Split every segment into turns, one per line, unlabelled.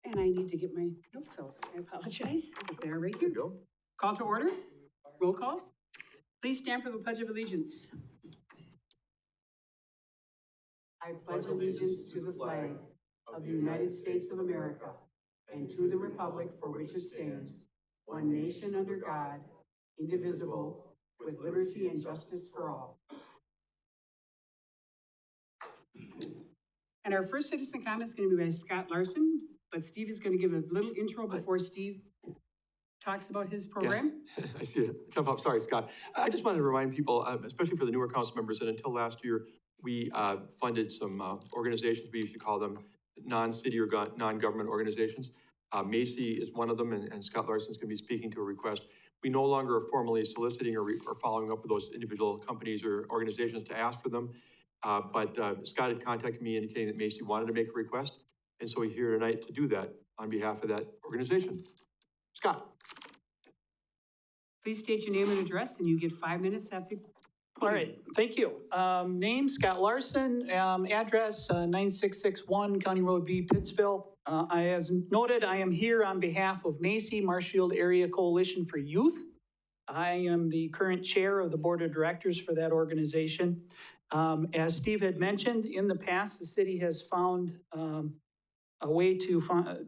And I need to get my notes out. I apologize. They're right
There
here.
you go.
Call to order. Roll call. Please stand for the Pledge of Allegiance. I pledge allegiance to the flag of the United States of America and to the republic for which it stands, one nation under God, indivisible, with liberty and justice for all. And our first citizen comment is going to be by Scott Larson, but Steve is going to give a little intro before Steve talks about his program.
Yeah, I see it. Jump up. Sorry, Scott. I just wanted to remind people, especially for the newer council members, that until last year, we funded some organizations, we used to call them non-city or non-government organizations. Macy is one of them, and Scott Larson is going to be speaking to a request. We no longer are formally soliciting or following up with those individual companies or organizations to ask for them. But Scott had contacted me indicating that Macy wanted to make a request. And so we're here tonight to do that on behalf of that organization. Scott.
Please state your name and address, and you get 5 minutes at the.
All right, thank you. Name, Scott Larson, address 9661 County Road B, Pittsville. As noted, I am here on behalf of Macy, Marshfield Area Coalition for Youth. I am the current chair of the board of directors for that organization. As Steve had mentioned, in the past, the city has found a way to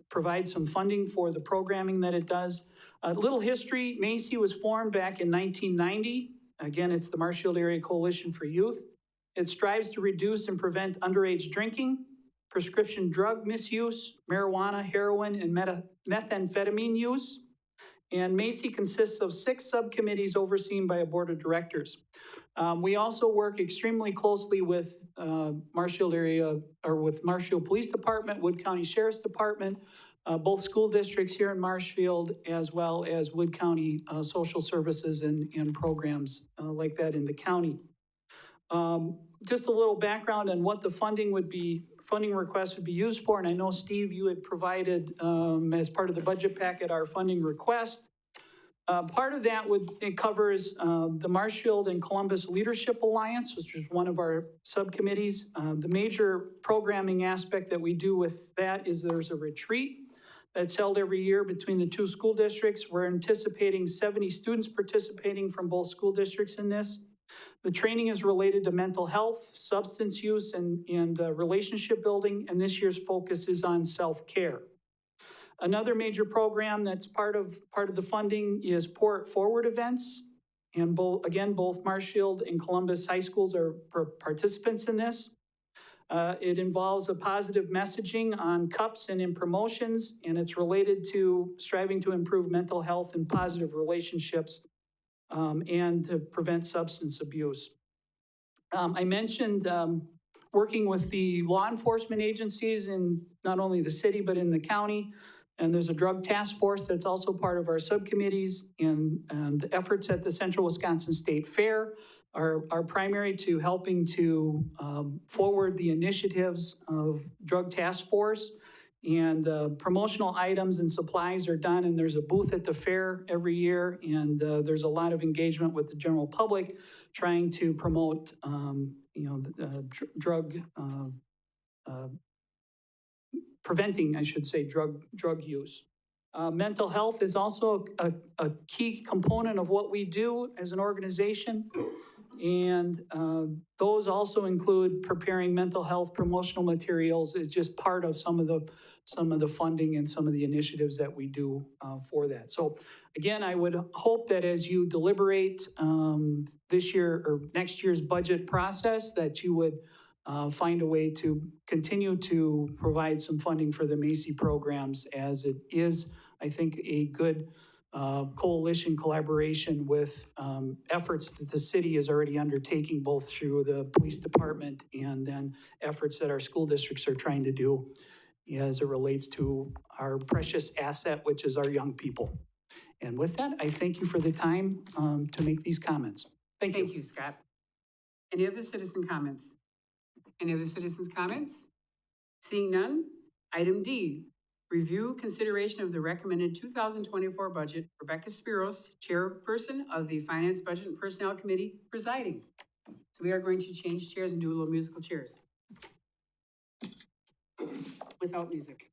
provide some funding for the programming that it does. A little history, Macy was formed back in 1990. Again, it's the Marshfield Area Coalition for Youth. It strives to reduce and prevent underage drinking, prescription drug misuse, marijuana, heroin, and methamphetamine use. And Macy consists of 6 subcommittees overseen by a board of directors. We also work extremely closely with Marshfield Police Department, Wood County Sheriff's Department, both school districts here in Marshfield, as well as Wood County social services and programs like that in the county. Just a little background on what the funding request would be used for. And I know, Steve, you had provided as part of the budget packet our funding request. Part of that it covers the Marshfield and Columbus Leadership Alliance, which is one of our subcommittees. The major programming aspect that we do with that is there's a retreat that's held every year between the 2 school districts. We're anticipating 70 students participating from both school districts in this. The training is related to mental health, substance use, and relationship building, and this year's focus is on self-care. Another major program that's part of the funding is Port Forward events, and both Marshfield and Columbus high schools are participants in this. It involves a positive messaging on cups and in promotions, and it's related to striving to improve mental health and positive relationships and to prevent substance abuse. I mentioned working with the law enforcement agencies in not only the city but in the county, and there's a drug task force that's also part of our subcommittees, and efforts at the Central Wisconsin State Fair are primary to helping to forward the initiatives of drug task force, and promotional items and supplies are done, and there's a booth at the fair every year, and there's a lot of engagement with the general public trying to promote preventing, I should say, drug use. Mental health is also a key component of what we do as an organization. And those also include preparing mental health promotional materials is just part of some of the funding and some of the initiatives that we do for that. So again, I would hope that as you deliberate this year or next year's budget process, that you would find a way to continue to provide some funding for the Macy programs, as it is, I think, a good coalition collaboration with efforts that the city is already undertaking, both through the police department and then efforts that our school districts are trying to do as it relates to our precious asset, which is our young people. And with that, I thank you for the time to make these comments. Thank you.
Thank you, Scott. Any other citizen comments? Any other citizens' comments? Seeing none, item D, review consideration of the recommended 2024 budget. Rebecca Spiros, chairperson of the Finance, Budget, and Personnel Committee, presiding. So we are going to change chairs and do a little musical chairs. Without music.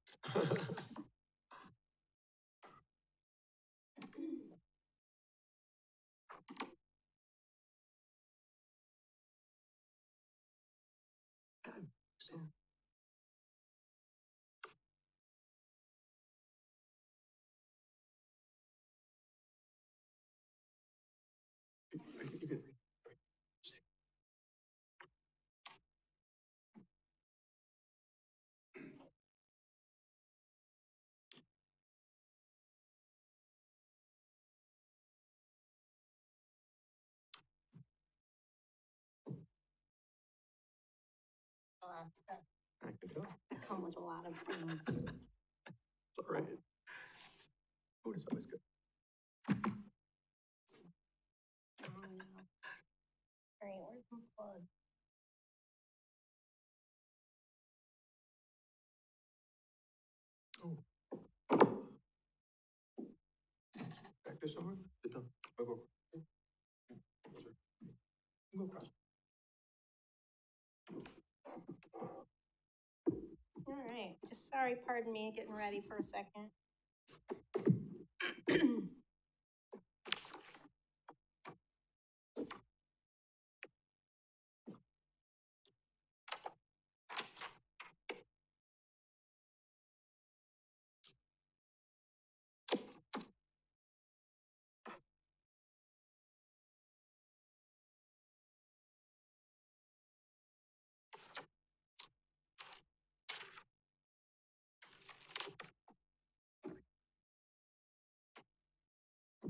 lot of stuff.
I can tell.
I come with a lot of things.
It's all right. Food is always good.
All right, where's my plug?
Back there somewhere? Sit down. I'll go. Go across.
All right, just sorry, pardon me, getting ready for a second.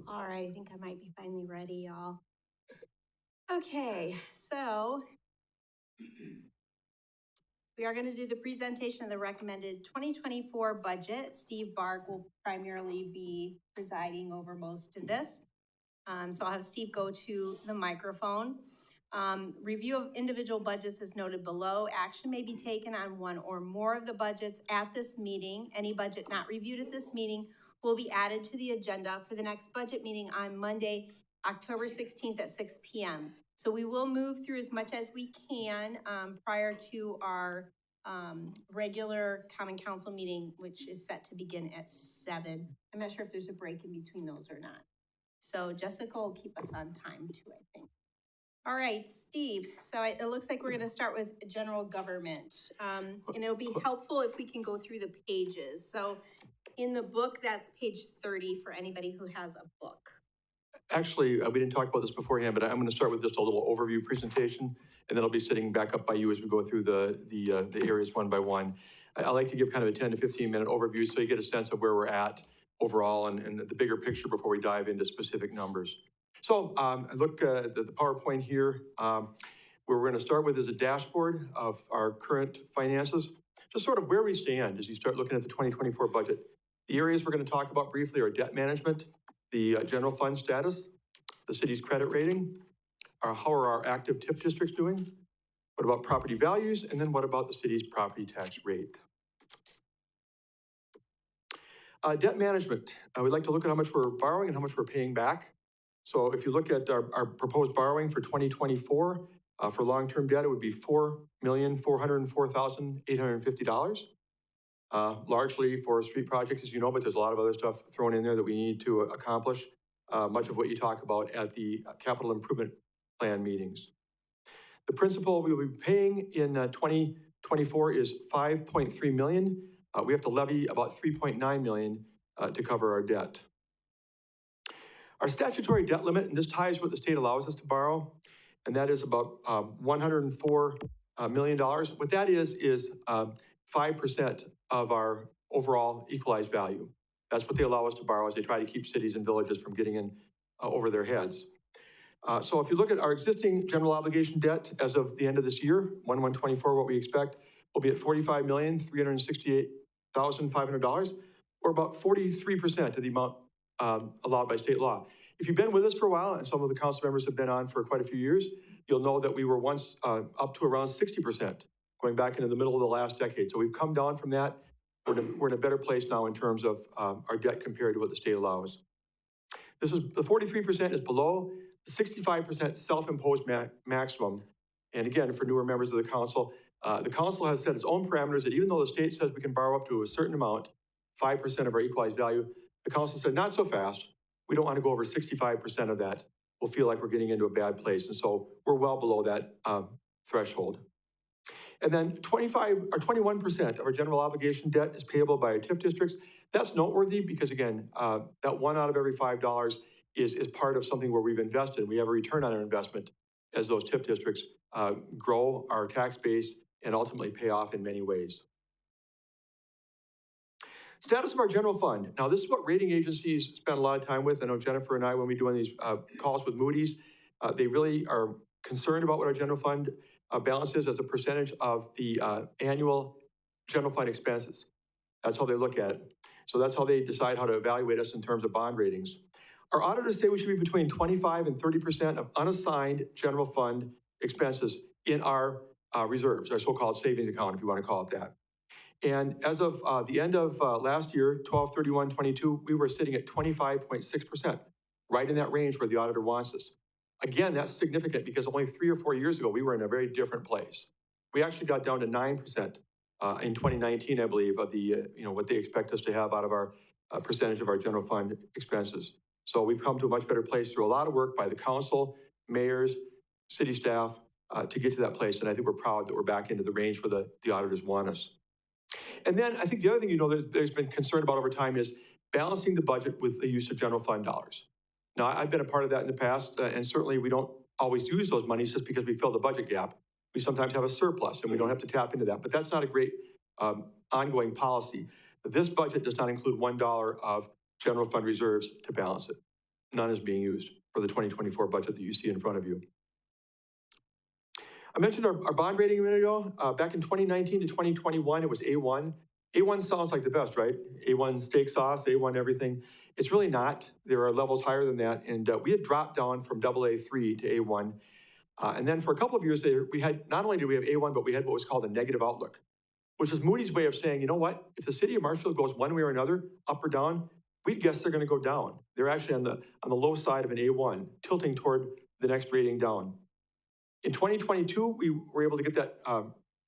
All right, I think I might be finally ready, y'all. Okay, so we are going to do the presentation of the recommended 2024 budget. Steve Bark will primarily be presiding over most of this. So I'll have Steve go to the microphone. Review of individual budgets is noted below. Action may be taken on one or more of the budgets at this meeting. Any budget not reviewed at this meeting will be added to the agenda for the next budget meeting on Monday, October 16th at 6 p.m. So we will move through as much as we can prior to our regular common council meeting, which is set to begin at 7. I'm not sure if there's a break in between those or not. So Jessica will keep us on time too, I think. All right, Steve, so it looks like we're gonna start with general government. And it'll be helpful if we can go through the pages. So in the book, that's page 30 for anybody who has a book.
Actually, we didn't talk about this beforehand, but I'm going to start with just a little overview presentation, and then I'll be sitting back up by you as we go through the areas one by one. I like to give kind of a 10 to 15 minute overview so you get a sense of where we're at overall and the bigger picture before we dive into specific numbers. So I look at the PowerPoint here. Where we're going to start with is a dashboard of our current finances, just sort of where we stand as you start looking at the 2024 budget. The areas we're going to talk about briefly are debt management, the general fund status, the city's credit rating, how are our active TIF districts doing, what about property values, and then what about the city's property tax rate. Debt management, we'd like to look at how much we're borrowing and how much we're paying back. So if you look at our proposed borrowing for 2024, for long-term debt, it would be $4,404,850. Largely for street projects, as you know, but there's a lot of other stuff thrown in there that we need to accomplish, much of what you talk about at the capital improvement plan meetings. The principal we will be paying in 2024 is $5.3 million. We have to levy about $3.9 million to cover our debt. Our statutory debt limit, and this ties what the state allows us to borrow, and that is about $104 million. What that is 5% of our overall equalized value. That's what they allow us to borrow as they try to keep cities and villages from getting in over their heads. So if you look at our existing general obligation debt as of the end of this year, 1/1/24, what we expect will be at $45,368,500, or about 43% of the amount allowed by state law. If you've been with us for a while, and some of the council members have been on for quite a few years, you'll know that we were once up to around 60%, going back into the middle of the last decade. So we've come down from that. We're in a better place now in terms of our debt compared to what the state allows. The 43% is below the 65% self-imposed maximum. And again, for newer members of the council has set its own parameters that even though the state says we can borrow up to a certain amount, 5% of our equalized value, the council said, not so fast. We don't want to go over 65% of that. We'll feel like we're getting into a bad place. And so we're well below that threshold. And then 21% of our general obligation debt is payable by our TIF districts. That's noteworthy because, again, that one out of every $5 is part of something where we've invested. We have a return on our investment as those TIF districts grow our tax base and ultimately pay off in many ways. Status of our general fund. Now, this is what rating agencies spend a lot of time with. I know Jennifer and I, when we do these calls with Moody's, they really are concerned about what our general fund balances as a percentage of the annual general fund expenses. That's how they look at it. So that's how they decide how to evaluate us in terms of bond ratings. Our auditors say we should be between 25 and 30% of unassigned general fund expenses in our reserves, our so-called savings account, if you want to call it that. And as of the end of last year, 12/31/22, we were sitting at 25.6%, right in that range where the auditor wants us. Again, that's significant because only 3 or 4 years ago, we were in a very different place. We actually got down to 9% in 2019, I believe, of the, what they expect us to have out of our percentage of our general fund expenses. So we've come to a much better place through a lot of work by the council, mayors, city staff, to get to that place. And I think we're proud that we're back into the range where the auditors want us. And then I think the other thing, there's been concern about over time is balancing the budget with the use of general fund dollars. Now, I've been a part of that in the past, and certainly we don't always use those monies just because we fill the budget gap. We sometimes have a surplus and we don't have to tap into that, but that's not a great ongoing policy. This budget does not include $1 of general fund reserves to balance it. None is being used for the 2024 budget that you see in front of you. I mentioned our bond rating a minute ago. Back in 2019 to 2021, it was A1. A1 sounds like the best, right? A1 steak sauce, A1 everything. It's really not. There are levels higher than that. And we had dropped down from AA3 to A1. And then for a couple of years there, we had, not only did we have A1, but we had what was called a negative outlook, which is Moody's way of saying, you know what? If the city of Marshfield goes one way or another, up or down, we'd guess they're going to go down. They're actually on the low side of an A1, tilting toward the next rating down. In 2022, we were able to get that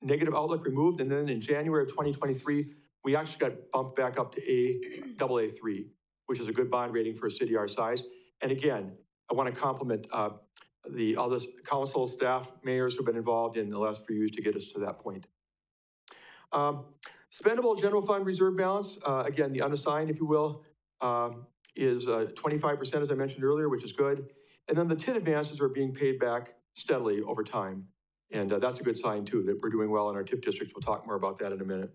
negative outlook removed, and then in January of 2023, we actually got bumped back up to AA3, which is a good bond rating for a city our size. And again, I want to compliment all the council, staff, mayors who've been involved in the last few years to get us to that point. Spendable general fund reserve balance, again, the unassigned, if you will, is 25%, as I mentioned earlier, which is good. And then the TID advances are being paid back steadily over time. And that's a good sign, too, that we're doing well in our TIF districts. We'll talk more about that in a minute.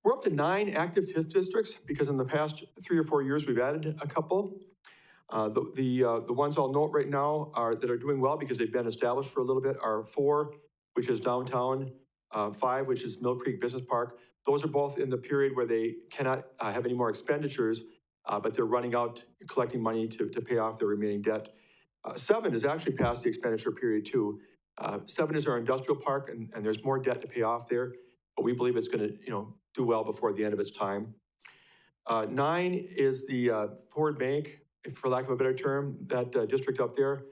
We're up to 9 active TIF districts because in the past 3 or 4 years, we've added a couple. The ones I'll note right now that are doing well because they've been established for a little bit are 4, which is downtown, 5, which is Mill Creek Business Park. Those are both in the period where they cannot have any more expenditures, but they're running out, collecting money to pay off their remaining debt. 7 is actually past the expenditure period too. 7 is our industrial park, and there's more debt to pay off there, but we believe it's going to do well before the end of its time. 9 is the Ford Bank, for lack of a better term, that district up there.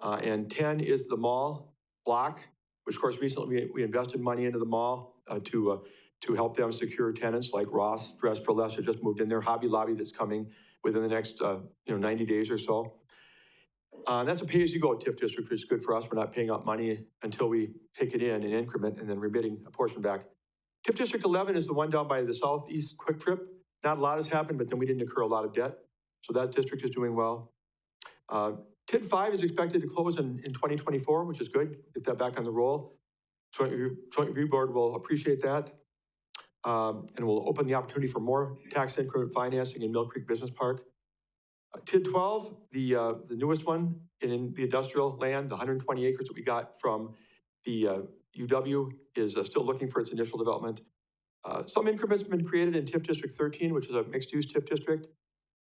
And 10 is the mall block, which of course recently we invested money into the mall to help them secure tenants like Ross Dress for Less, who just moved in there, Hobby Lobby that's coming within the next 90 days or so. That's a pay-as-you-go TIF district, which is good for us. We're not paying out money until we take it in an increment and then remitting a portion back. TIF District 11 is the one down by the Southeast Quick Trip. Not a lot has happened, but then we didn't incur a lot of debt. So that district is doing well. TID 5 is expected to close in 2024, which is good. Get that back on the roll. Joint Review Board will appreciate that. And will open the opportunity for more tax increment financing in Mill Creek Business Park. TID 12, the newest one in the industrial land, the 120 acres that we got from the UW is still looking for its initial development. Some increments have been created in TIF District 13, which is a mixed-use TIF district.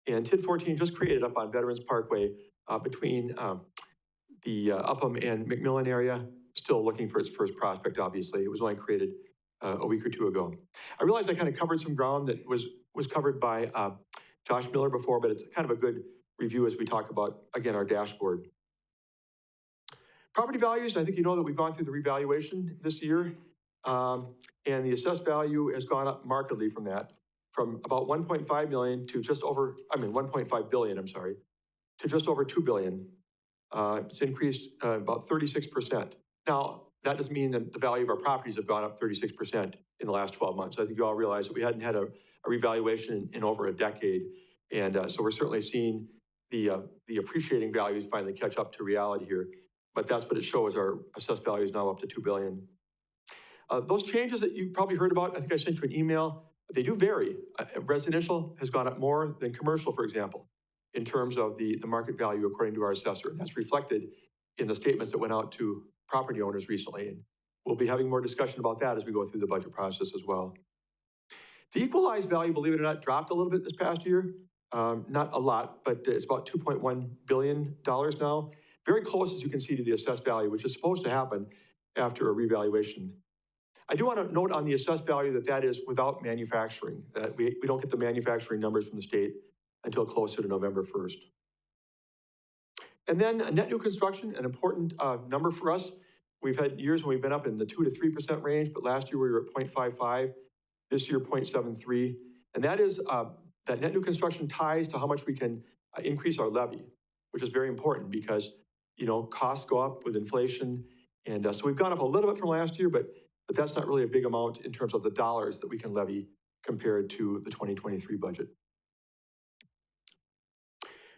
And TID 14 just created up on Veterans Parkway between the Upham and McMillan area, still looking for its first prospect, obviously. It was only created a week or 2 ago. I realized I kind of covered some ground that was covered by Josh Miller before, but it's kind of a good review as we talk about, again, our dashboard. Property values, I think you know that we've gone through the revaluation this year, and the assessed value has gone up markedly from that, from about 1.5 million to just over, 1.5 billion, I'm sorry, to just over 2 billion. It's increased about 36%. Now, that doesn't mean that the value of our properties have gone up 36% in the last 12 months. I think you all realize that we hadn't had a revaluation in over a decade. And so we're certainly seeing the appreciating values finally catch up to reality here. But that's what it shows. Our assessed value is now up to 2 billion. Those changes that you probably heard about, I think I sent you an email, they do vary. Residential has gone up more than commercial, for example, in terms of the market value according to our assessor. And that's reflected in the statements that went out to property owners recently. And we'll be having more discussion about that as we go through the budget process as well. The equalized value, believe it or not, dropped a little bit this past year. Not a lot, but it's about $2.1 billion now. Very close, as you can see, to the assessed value, which is supposed to happen after a revaluation. I do want to note on the assessed value that that is without manufacturing, that we don't get the manufacturing numbers from the state until closer to November 1st. And then net new construction, an important number for us. We've had years when we've been up in the 2 to 3% range, but last year we were at 0.55, this year 0.73. And that is, that net new construction ties to how much we can increase our levy, which is very important because, you know, costs go up with inflation. And so we've gone up a little bit from last year, but that's not really a big amount in terms of the dollars that we can levy compared to the 2023 budget.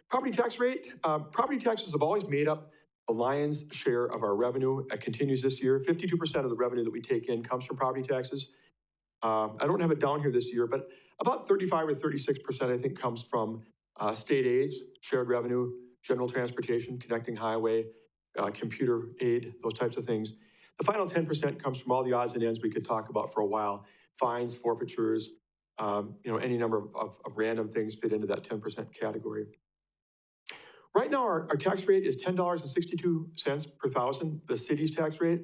Property tax rate. Property taxes have always made up the lion's share of our revenue. It continues this year. 52% of the revenue that we take in comes from property taxes. I don't have it down here this year, but about 35 or 36% I think comes from state aids, shared revenue, general transportation, connecting highway, computer aid, those types of things. The final 10% comes from all the odds and ends we could talk about for a while. Fines, forfeitures, you know, any number of random things fit into that 10% category. Right now, our tax rate is $10.62 per thousand, the city's tax rate.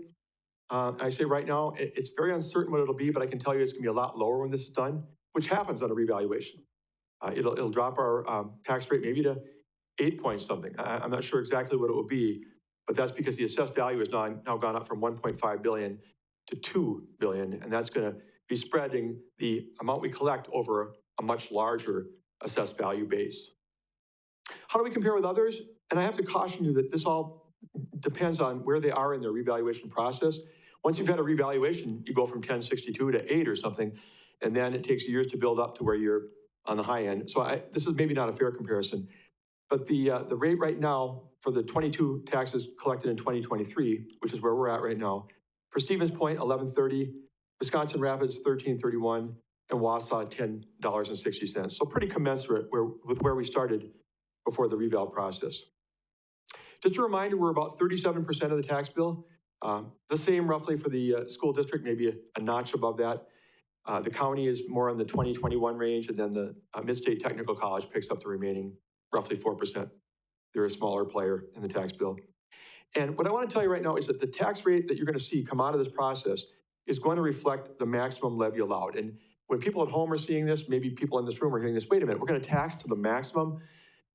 I say right now, it's very uncertain what it'll be, but I can tell you it's gonna be a lot lower when this is done, which happens on a revaluation. It'll drop our tax rate maybe to 8 point something. I'm not sure exactly what it will be, but that's because the assessed value has now gone up from 1.5 billion to 2 billion, and that's gonna be spreading the amount we collect over a much larger assessed value base. How do we compare with others? And I have to caution you that this all depends on where they are in their revaluation process. Once you've had a revaluation, you go from 1062 to 8 or something, and then it takes years to build up to where you're on the high end. So this is maybe not a fair comparison, but the rate right now for the 22 taxes collected in 2023, which is where we're at right now, for Stevens Point, $11.30, Wisconsin Rapids, $13.31, and Wausau, $10.60. So pretty commensurate with where we started before the reval process. Just a reminder, we're about 37% of the tax bill. The same roughly for the school district, maybe a notch above that. The county is more in the 2021 range, and then the Mid-State Technical College picks up the remaining roughly 4%. They're a smaller player in the tax bill. And what I want to tell you right now is that the tax rate that you're going to see come out of this process is going to reflect the maximum levy allowed. And when people at home are seeing this, maybe people in this room are hearing this, wait a minute, we're going to tax to the maximum,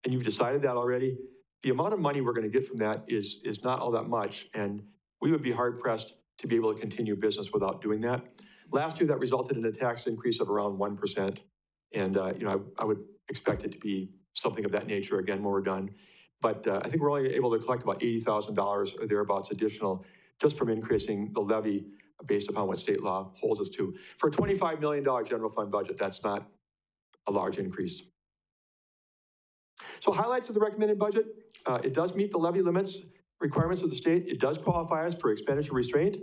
and you've decided that already. The amount of money we're going to get from that is not all that much, and we would be hard-pressed to be able to continue business without doing that. Last year, that resulted in a tax increase of around 1%, and you know, I would expect it to be something of that nature again when we're done. But I think we're only able to collect about $80,000 or thereabouts additional just from increasing the levy based upon what state law holds us to. For a $25 million general fund budget, that's not a large increase. So highlights of the recommended budget, it does meet the levy limits requirements of the state. It does qualify us for expenditure restraint.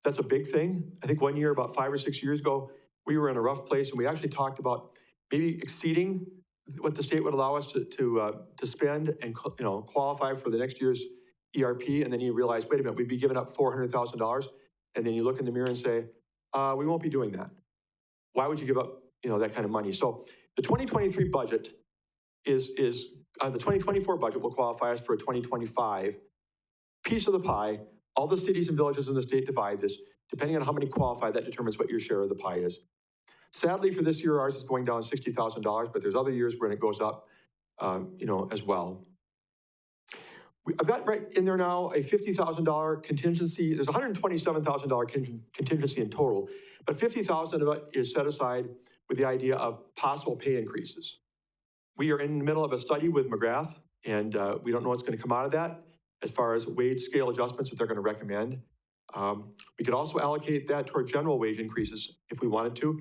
That's a big thing. I think one year, about 5 or 6 years ago, we were in a rough place, and we actually talked about maybe exceeding what the state would allow us to spend and, you know, qualify for the next year's ERP. And then you realize, wait a minute, we'd be giving up $400,000. And then you look in the mirror and say, we won't be doing that. Why would you give up, you know, that kind of money? So the 2023 budget is the 2024 budget will qualify us for a 2025 piece of the pie. All the cities and villages in the state divide this. Depending on how many qualify, that determines what your share of the pie is. Sadly, for this year, ours is going down $60,000, but there's other years when it goes up, you know, as well. I've got right in there now a $50,000 contingency. There's $127,000 contingency in total, but $50,000 of it is set aside with the idea of possible pay increases. We are in the middle of a study with McGrath, and we don't know what's going to come out of that as far as wage scale adjustments that they're going to recommend. We could also allocate that toward general wage increases if we wanted to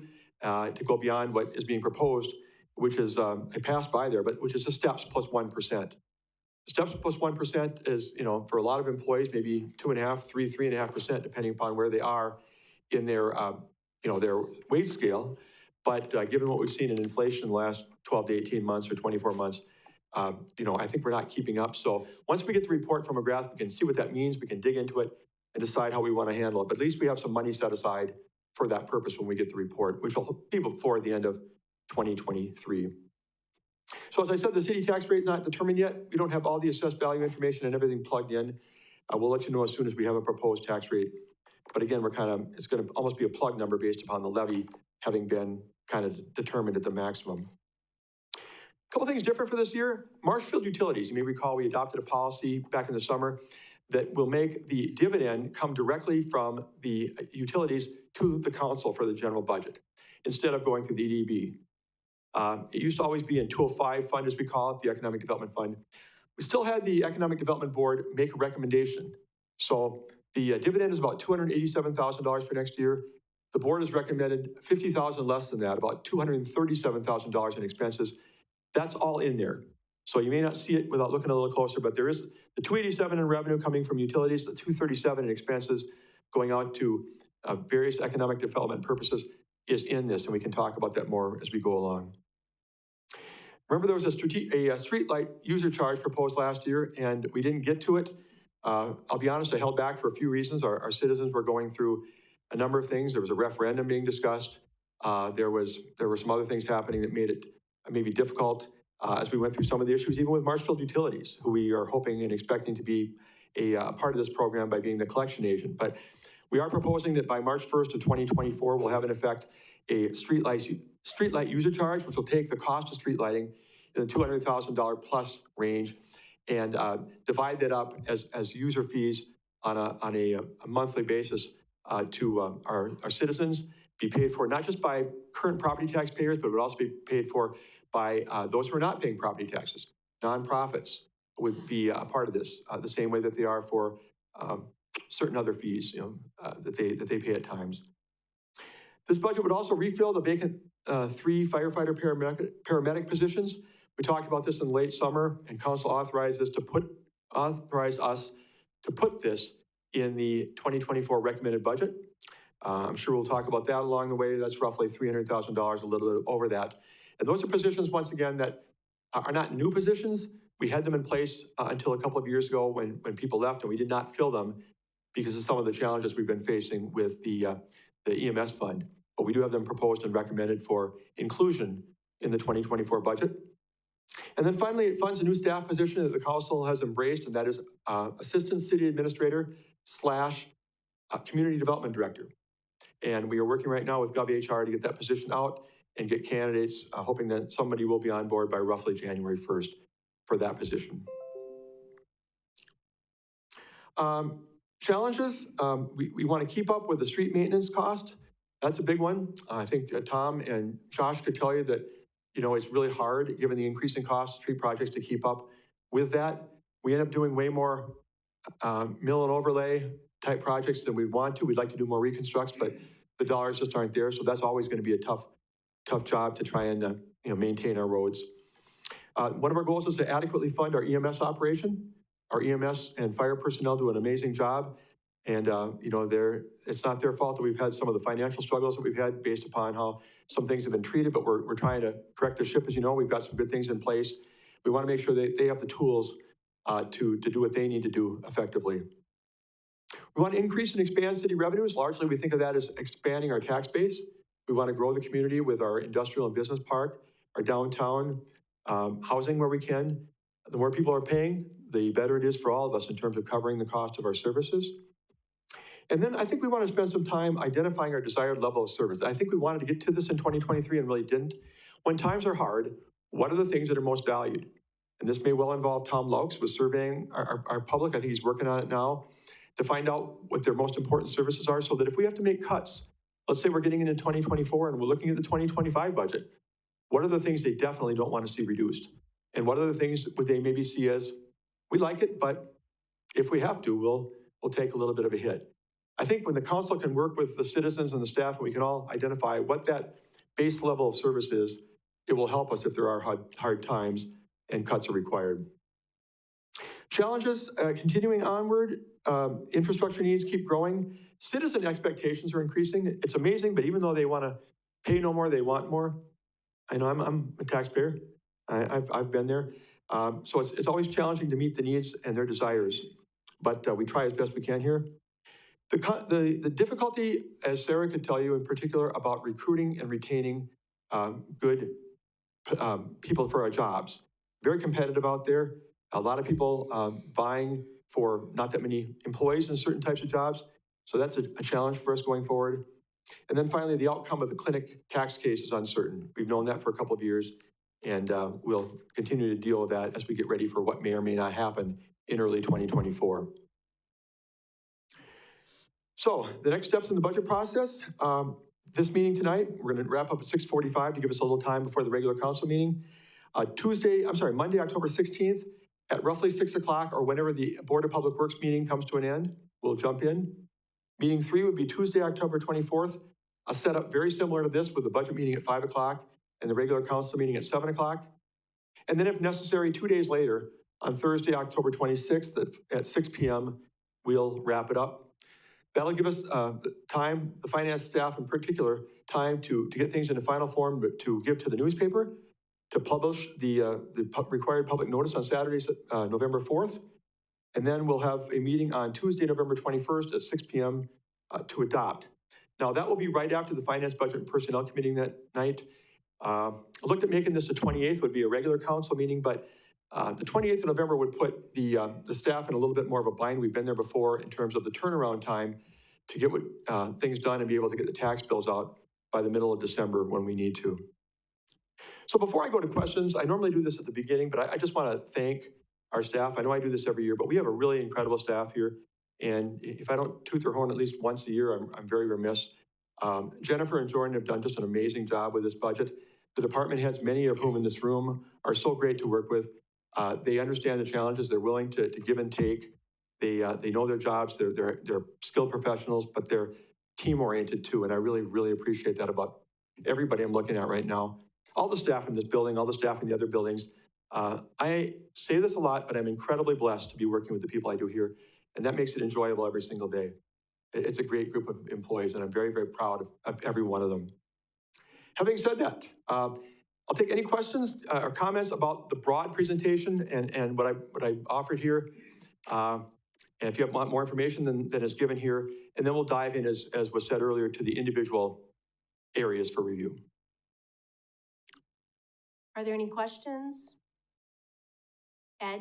go beyond what is being proposed, which is, I passed by there, but which is the steps plus 1%. Steps plus 1% is, you know, for a lot of employees, maybe 2.5%, 3.5%, depending upon where they are in their, you know, their wage scale. But given what we've seen in inflation in the last 12 to 18 months or 24 months, I think we're not keeping up. So once we get the report from McGrath, we can see what that means, we can dig into it and decide how we want to handle it. But at least we have some money set aside for that purpose when we get the report, which will be before the end of 2023. So as I said, the city tax rate is not determined yet. We don't have all the assessed value information and everything plugged in. We'll let you know as soon as we have a proposed tax rate. But again, it's going to almost be a plug number based upon the levy having been kind of determined at the maximum. A couple things different for this year. Marshfield Utilities, you may recall we adopted a policy back in the summer that will make the dividend come directly from the utilities to the council for the general budget, instead of going through the EDB. It used to always be in 205 fund, as we call it, the Economic Development Fund. We still had the Economic Development Board make a recommendation. So the dividend is about $287,000 for next year. The board has recommended $50,000 less than that, about $237,000 in expenses. That's all in there. So you may not see it without looking a little closer, but there is the 287 in revenue coming from utilities, the 237 in expenses going out to various economic development purposes is in this, and we can talk about that more as we go along. Remember, there was a streetlight user charge proposed last year, and we didn't get to it. I'll be honest, I held back for a few reasons. Our citizens were going through a number of things. There was a referendum being discussed. There were some other things happening that made it maybe difficult as we went through some of the issues, even with Marshfield Utilities, who we are hoping and expecting to be a part of this program by being the collection agent. But we are proposing that by March 1st of 2024, we'll have in effect a streetlight user charge, which will take the cost of street lighting in the $200,000 plus range and divide that up as user fees on a monthly basis to our citizens, be paid for not just by current property tax payers, but would also be paid for by those who are not paying property taxes. Nonprofits would be a part of this, the same way that they are for certain other fees, that they pay at times. This budget would also refill the vacant 3 firefighter paramedic positions. We talked about this in late summer, and council authorized us to put this in the 2024 recommended budget. I'm sure we'll talk about that along the way. That's roughly $300,000, a little bit over that. And those are positions, once again, that are not new positions. We had them in place until a couple of years ago when people left, and we did not fill them because of some of the challenges we've been facing with the EMS fund. But we do have them proposed and recommended for inclusion in the 2024 budget. And then finally, it funds a new staff position that the council has embraced, and that is Assistant City Administrator / Community Development Director. And we are working right now with GovHR to get that position out and get candidates, hoping that somebody will be on board by roughly January 1st for that position. Challenges, we want to keep up with the street maintenance cost. That's a big one. I think Tom and Josh could tell you that, it's really hard, given the increasing cost of street projects, to keep up with that. We end up doing way more mill and overlay type projects than we want to. We'd like to do more reconstructs, but the dollars just aren't there. So that's always going to be a tough job to try and maintain our roads. One of our goals is to adequately fund our EMS operation. Our EMS and fire personnel do an amazing job. And, it's not their fault that we've had some of the financial struggles that we've had based upon how some things have been treated, but we're trying to correct the ship. As you know, we've got some good things in place. We want to make sure that they have the tools to do what they need to do effectively. We want to increase and expand city revenues. Largely, we think of that as expanding our tax base. We want to grow the community with our industrial and business park, our downtown housing where we can. The more people are paying, the better it is for all of us in terms of covering the cost of our services. And then I think we want to spend some time identifying our desired level of service. I think we wanted to get to this in 2023 and really didn't. When times are hard, what are the things that are most valued? And this may well involve Tom Laux with surveying our public. I think he's working on it now to find out what their most important services are, so that if we have to make cuts, let's say we're getting into 2024 and we're looking at the 2025 budget, what are the things they definitely don't want to see reduced? And what are the things would they maybe see as, we like it, but if we have to, we'll take a little bit of a hit. I think when the council can work with the citizens and the staff, and we can all identify what that base level of service is, it will help us if there are hard times and cuts are required. Challenges, continuing onward, infrastructure needs keep growing. Citizen expectations are increasing. It's amazing, but even though they want to pay no more, they want more. I know I'm a taxpayer. I've been there. So it's always challenging to meet the needs and their desires, but we try as best we can here. The difficulty, as Sarah could tell you in particular, about recruiting and retaining good people for our jobs. Very competitive out there. A lot of people vying for not that many employees in certain types of jobs. So that's a challenge for us going forward. And then finally, the outcome of the clinic tax case is uncertain. We've known that for a couple of years, and we'll continue to deal with that as we get ready for what may or may not happen in early 2024. So the next steps in the budget process, this meeting tonight, we're going to wrap up at 6:45 to give us a little time before the regular council meeting. Monday, October 16th at roughly 6 o'clock or whenever the Board of Public Works meeting comes to an end, we'll jump in. Meeting 3 would be Tuesday, October 24th, a setup very similar to this with the budget meeting at 5 o'clock and the regular council meeting at 7 o'clock. And then if necessary, 2 days later, on Thursday, October 26th at 6 p.m., we'll wrap it up. That'll give us time, the finance staff in particular, time to get things into final form, but to give to the newspaper, to publish the required public notice on Saturday, November 4th. And then we'll have a meeting on Tuesday, November 21st at 6 p.m. To adopt. Now, that will be right after the Finance, Budget, and Personnel Committee that night. I looked at making this the 28th would be a regular council meeting, but the 28th of November would put the staff in a little bit more of a bind. We've been there before in terms of the turnaround time to get things done and be able to get the tax bills out by the middle of December when we need to. So before I go to questions, I normally do this at the beginning, but I just want to thank our staff. I know I do this every year, but we have a really incredible staff here. And if I don't toot their horn at least once a year, I'm very remiss. Jennifer and Jordan have done just an amazing job with this budget. The department heads, many of whom in this room, are so great to work with. They understand the challenges. They're willing to give and take. They know their jobs. They're skilled professionals, but they're team-oriented too. And I really, really appreciate that about everybody I'm looking at right now. All the staff in this building, all the staff in the other buildings. I say this a lot, but I'm incredibly blessed to be working with the people I do here. And that makes it enjoyable every single day. It's a great group of employees, and I'm very, very proud of every one of them. Having said that, I'll take any questions or comments about the broad presentation and what I offered here. And if you want more information than is given here, and then we'll dive in, as was said earlier, to the individual areas for review.
Are there any questions? Ed?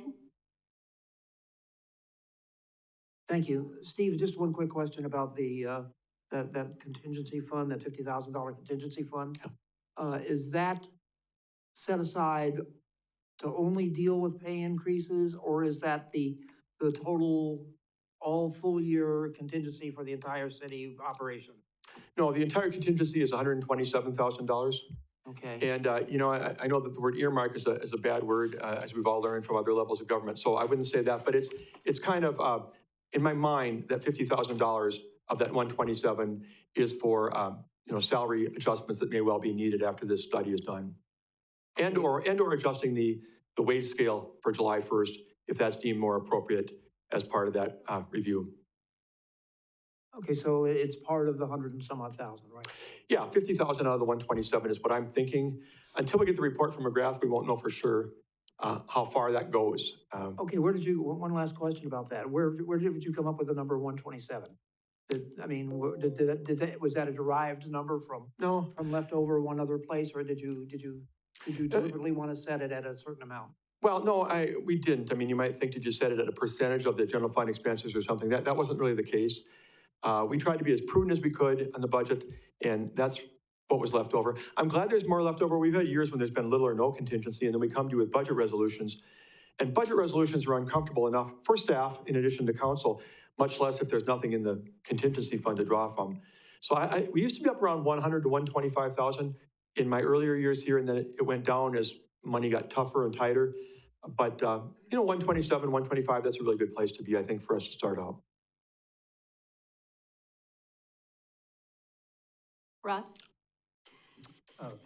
Thank you. Steve, just one quick question about the, that contingency fund, that $50,000 contingency fund. Is that set aside to only deal with pay increases, or is that the total, all full year contingency for the entire city operation?
No, the entire contingency is $127,000.
Okay.
And, you know, I know that the word earmark is a bad word, as we've all learned from other levels of government. So I wouldn't say that, but it's kind of, in my mind, that $50,000 of that 127 is for, you know, salary adjustments that may well be needed after this study is done. And or adjusting the wage scale for July 1st, if that's deemed more appropriate as part of that review.
Okay, so it's part of the 100 and some odd thousand, right?
Yeah, 50,000 out of the 127 is what I'm thinking. Until we get the report from McGrath, we won't know for sure how far that goes.
Okay, one last question about that. Where did you come up with the number 127? Was that a derived number from leftover one other place, or did you deliberately want to set it at a certain amount?
Well, no, we didn't. I mean, you might think that you set it at a percentage of the general fund expenses or something. That wasn't really the case. We tried to be as prudent as we could on the budget, and that's what was left over. I'm glad there's more left over. We've had years when there's been little or no contingency, and then we come to you with budget resolutions. And budget resolutions are uncomfortable enough for staff, in addition to council, much less if there's nothing in the contingency fund to draw from. So we used to be up around 100 to 125,000 in my earlier years here, and then it went down as money got tougher and tighter. But, you know, 127, 125, that's a really good place to be, I think, for us to start out.
Russ?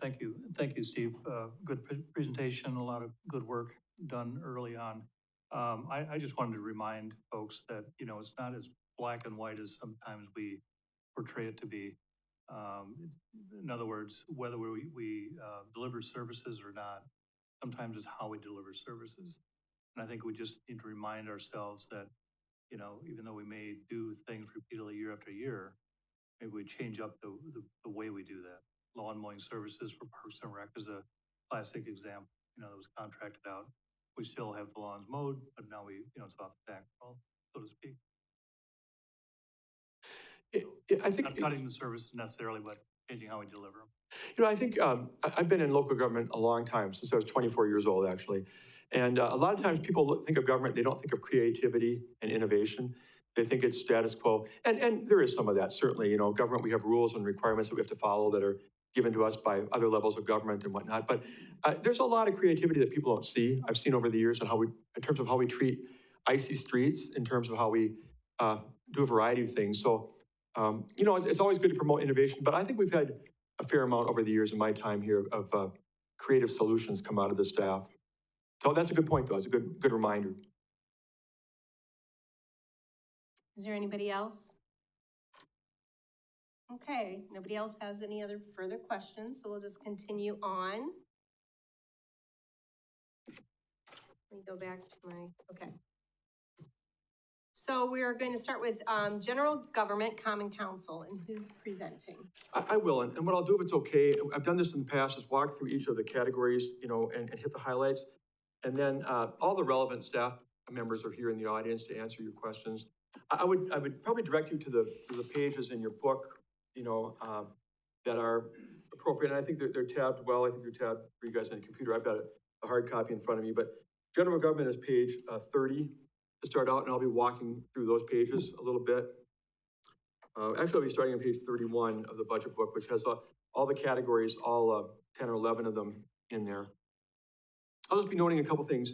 Thank you, Steve. Good presentation, a lot of good work done early on. I just wanted to remind folks that, you know, it's not as black and white as sometimes we portray it to be. In other words, whether we deliver services or not, sometimes it's how we deliver services. And I think we just need to remind ourselves that, you know, even though we may do things repeatedly year after year, maybe we change up the way we do that. Lawn mowing services for Parks and Rec is a classic example, you know, that was contracted out. We still have the lawns mowed, but now we, you know, it's off the tax roll, so to speak.
I think.
Not cutting the services necessarily, but changing how we deliver them.
You know, I think I've been in local government a long time, since I was 24 years old, actually. And a lot of times people think of government, they don't think of creativity and innovation. They think it's status quo. And there is some of that, certainly. You know, government, we have rules and requirements that we have to follow that are given to us by other levels of government and whatnot. But there's a lot of creativity that people don't see. I've seen over the years in terms of how we treat icy streets, in terms of how we do a variety of things. So, you know, it's always good to promote innovation, but I think we've had a fair amount over the years in my time here of creative solutions come out of the staff. So that's a good point, though. It's a good reminder.
Is there anybody else? Okay, nobody else has any other further questions, so we'll just continue on. Let me go back to okay. So we are going to start with General Government Common Council, and who's presenting?
I will, and what I'll do if it's okay, I've done this in the past, is walk through each of the categories, you know, and hit the highlights. And then all the relevant staff members are here in the audience to answer your questions. I would probably direct you to the pages in your book, you know, that are appropriate. And I think they're tabbed well. I think they're tabbed for you guys on the computer. I've got a hard copy in front of me, but General Government is page 30 to start out, and I'll be walking through those pages a little bit. Actually, I'll be starting on page 31 of the budget book, which has all the categories, all 10 or 11 of them in there. I'll just be noting a couple things.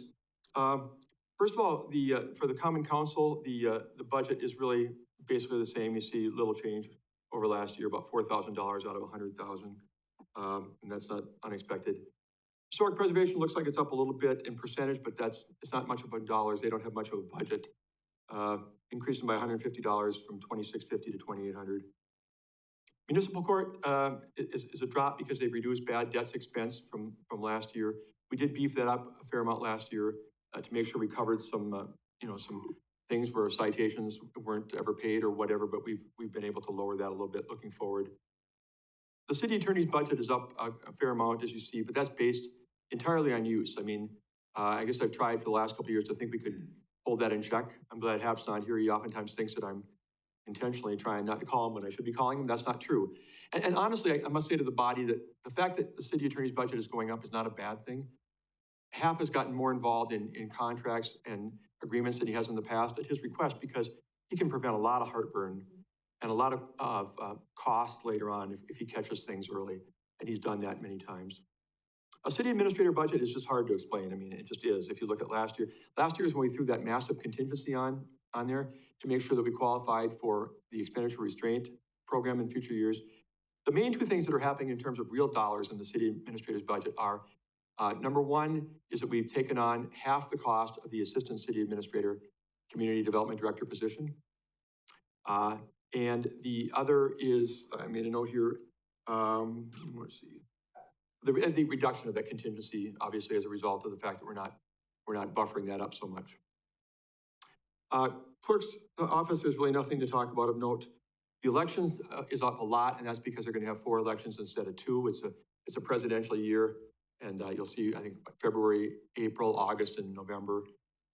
First of all, for the Common Council, the budget is really basically the same. You see little change over last year, about $4,000 out of $100,000, and that's not unexpected. Historic preservation looks like it's up a little bit in percentage, but it's not much of a dollars. They don't have much of a budget. Increasing by $150 from $2,650 to $2,800. Municipal court is a drop because they've reduced bad debts expense from last year. We did beef that up a fair amount last year to make sure we covered some, you know, some things where citations weren't ever paid or whatever, but we've been able to lower that a little bit looking forward. The city attorney's budget is up a fair amount, as you see, but that's based entirely on use. I mean, I guess I've tried for the last couple of years to think we could hold that in check. I'm glad Hap's not here. He oftentimes thinks that I'm intentionally trying not to call him when I should be calling him. That's not true. And honestly, I must say to the body that the fact that the city attorney's budget is going up is not a bad thing. Hap has gotten more involved in contracts and agreements than he has in the past at his request, because he can prevent a lot of heartburn and a lot of cost later on if he catches things early, and he's done that many times. A city administrator budget is just hard to explain. I mean, it just is. If you look at last year is when we threw that massive contingency on there to make sure that we qualified for the expenditure restraint program in future years. The main two things that are happening in terms of real dollars in the city administrator's budget are, number one is that we've taken on half the cost of the assistant city administrator, community development director position. And the other is, I made a note here, let's see, the reduction of that contingency, obviously, as a result of the fact that we're not buffering that up so much. Clerk's office, there's really nothing to talk about of note. The elections is up a lot, and that's because they're going to have 4 elections instead of 2. It's a presidential year, and you'll see, I think, February, April, August, and November.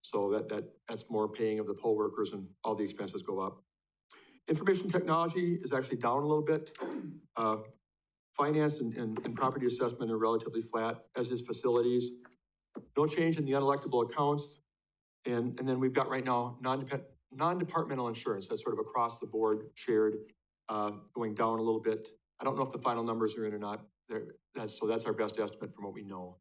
So that's more paying of the poll workers, and all the expenses go up. Information technology is actually down a little bit. Finance and property assessment are relatively flat, as is facilities. No change in the unelectable accounts. And then we've got right now non-departmental insurance, that's sort of across the board shared, going down a little bit. I don't know if the final numbers are in or not. So that's our best estimate from what we know.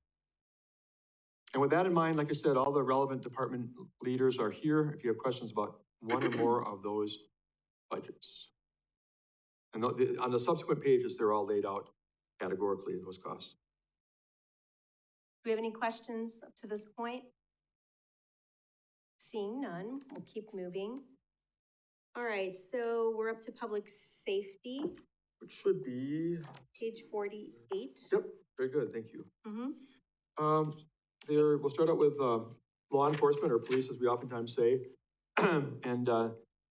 And with that in mind, like I said, all the relevant department leaders are here if you have questions about one or more of those budgets. And on the subsequent pages, they're all laid out categorically, those costs.
Do we have any questions up to this point? Seeing none, we'll keep moving. All right, so we're up to public safety,
Which should be,
page 48.
yep, very good, thank you.
Mm-hmm.
we'll start out with, law enforcement or police, as we oftentimes say. And,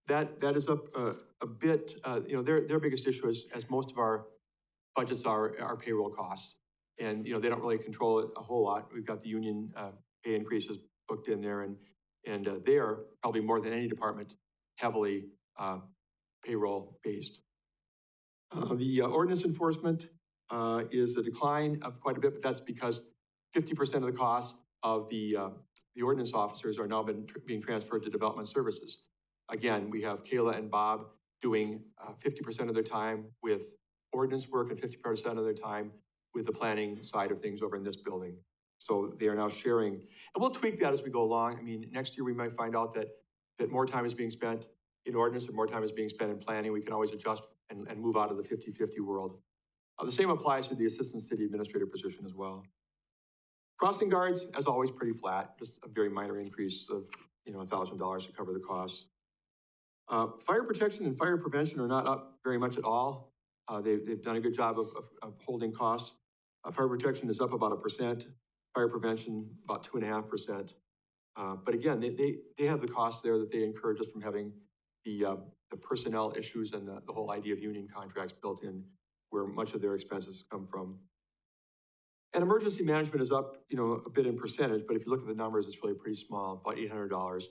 that is up a bit, you know, their biggest issue is, as most of our budgets are payroll costs. And, you know, they don't really control it a whole lot. We've got the union, pay increases booked in there, and they are probably more than any department heavily, payroll-based. The ordinance enforcement is a decline of quite a bit, but that's because 50% of the cost of the ordinance officers are now being transferred to development services. Again, we have Kayla and Bob doing 50% of their time with ordinance work and 50% of their time with the planning side of things over in this building. So they are now sharing, and we'll tweak that as we go along. I mean, next year we might find out that more time is being spent in ordinance and more time is being spent in planning. We can always adjust and move out of the 50-50 world. The same applies to the assistant city administrator position as well. Crossing guards, as always, pretty flat, just a very minor increase of, you know, $1,000 to cover the costs. Fire protection and fire prevention are not up very much at all. They've done a good job of holding costs. Fire protection is up about 1%, fire prevention about 2.5%. But again, they have the costs there that they incur just from having the personnel issues and the whole idea of union contracts built in, where much of their expenses come from. And emergency management is up, you know, a bit in percentage, but if you look at the numbers, it's really pretty small, about $800.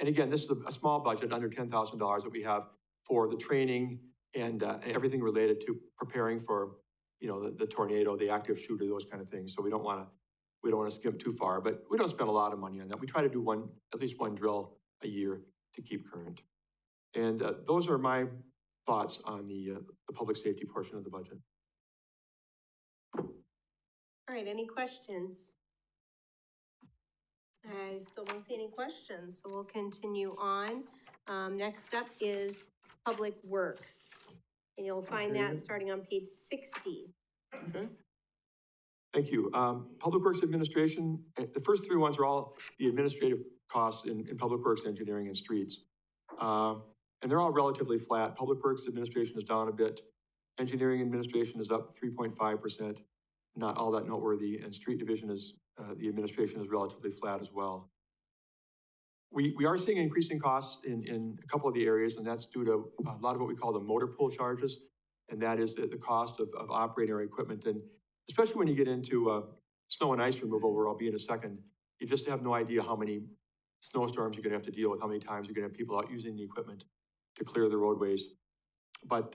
And again, this is a small budget, under $10,000 that we have for the training and everything related to preparing for, you know, the tornado, the active shooter, those kind of things. So we don't want to skimp too far, but we don't spend a lot of money on that. We try to do at least one drill a year to keep current. And those are my thoughts on the public safety portion of the budget.
All right, any questions? I still don't see any questions, so we'll continue on. Next up is Public Works, and you'll find that starting on page 60.
Okay. Thank you. Public Works Administration, the first three ones are all the administrative costs in Public Works, engineering, and streets. And they're all relatively flat. Public Works Administration is down a bit. Engineering Administration is up 3.5%, not all that noteworthy. And Street Division is, the administration is relatively flat as well. We are seeing increasing costs in a couple of the areas, and that's due to a lot of what we call the motor pool charges. And that is the cost of operating our equipment. And especially when you get into snow and ice removal, where I'll be in a second, you just have no idea how many snowstorms you're gonna have to deal with, how many times you're gonna have people out using the equipment to clear the roadways. But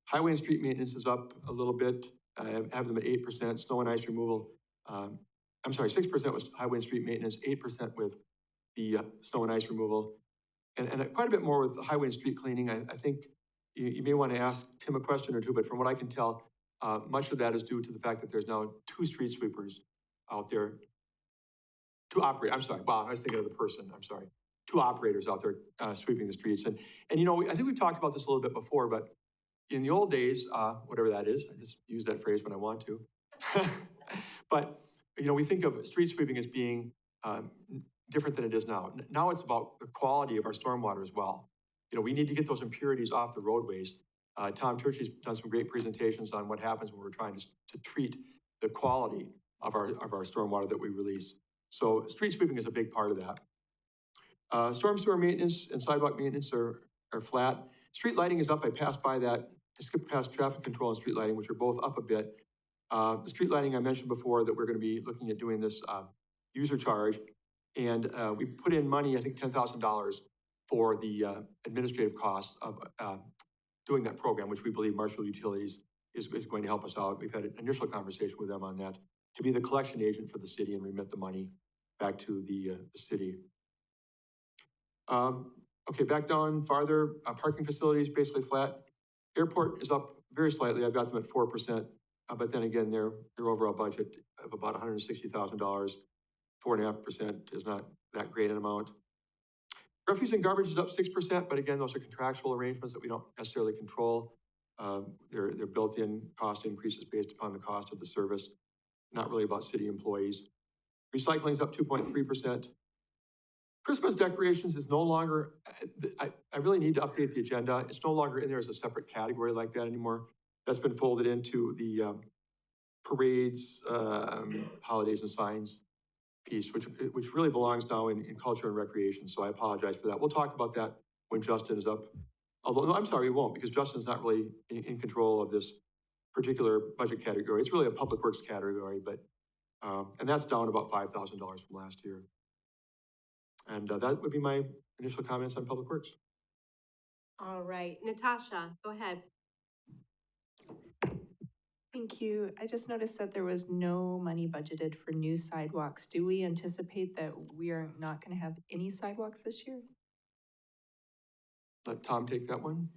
highway and street maintenance is up a little bit. I have them at 8%. Snow and ice removal, I'm sorry, 6% was highway and street maintenance, 8% with the snow and ice removal, and quite a bit more with the highway and street cleaning. I think you may want to ask Tim a question or two, but from what I can tell, much of that is due to the fact that there's now 2 street sweepers out there to operate. I'm sorry, wow, I was thinking of the person, I'm sorry. 2 operators out there sweeping the streets. And you know, I think we've talked about this a little bit before, but in the old days, whatever that is, I just use that phrase when I want to. But, you know, we think of street sweeping as being different than it is now. Now it's about the quality of our stormwater as well. You know, we need to get those impurities off the roadways. Tom Turchie's done some great presentations on what happens when we're trying to treat the quality of our stormwater that we release. So street sweeping is a big part of that. Storm sewer maintenance and sidewalk maintenance are flat. Street lighting is up. I passed by that. I skipped past traffic control and street lighting, which are both up a bit. The street lighting I mentioned before that we're going to be looking at doing this user charge. And we put in money, I think $10,000 for the administrative cost of doing that program, which we believe Marshfield Utilities is going to help us out. We've had an initial conversation with them on that, to be the collection agent for the city and remit the money back to the city. Okay, back down farther, parking facilities basically flat. Airport is up very slightly. I've got them at 4%, but then again, their overall budget of about $160,000, 4.5% is not that great an amount. Refuse and garbage is up 6%, but again, those are contractual arrangements that we don't necessarily control. They're built-in cost increases based upon the cost of the service, not really about city employees. Recycling is up 2.3%. Christmas decorations is no longer, I really need to update the agenda. It's no longer in there as a separate category like that anymore. That's been folded into the parades, holidays and signs piece, which really belongs now in culture and recreation, so I apologize for that. We'll talk about that when Justin is up. Although, no, I'm sorry, we won't, because Justin's not really in control of this particular budget category. It's really a public works category, but, and that's down about $5,000 from last year. And that would be my initial comments on public works.
All right, Natasha, go ahead.
Thank you. I just noticed that there was no money budgeted for new sidewalks. Do we anticipate that we are not going to have any sidewalks this year?
Let Tom take that one.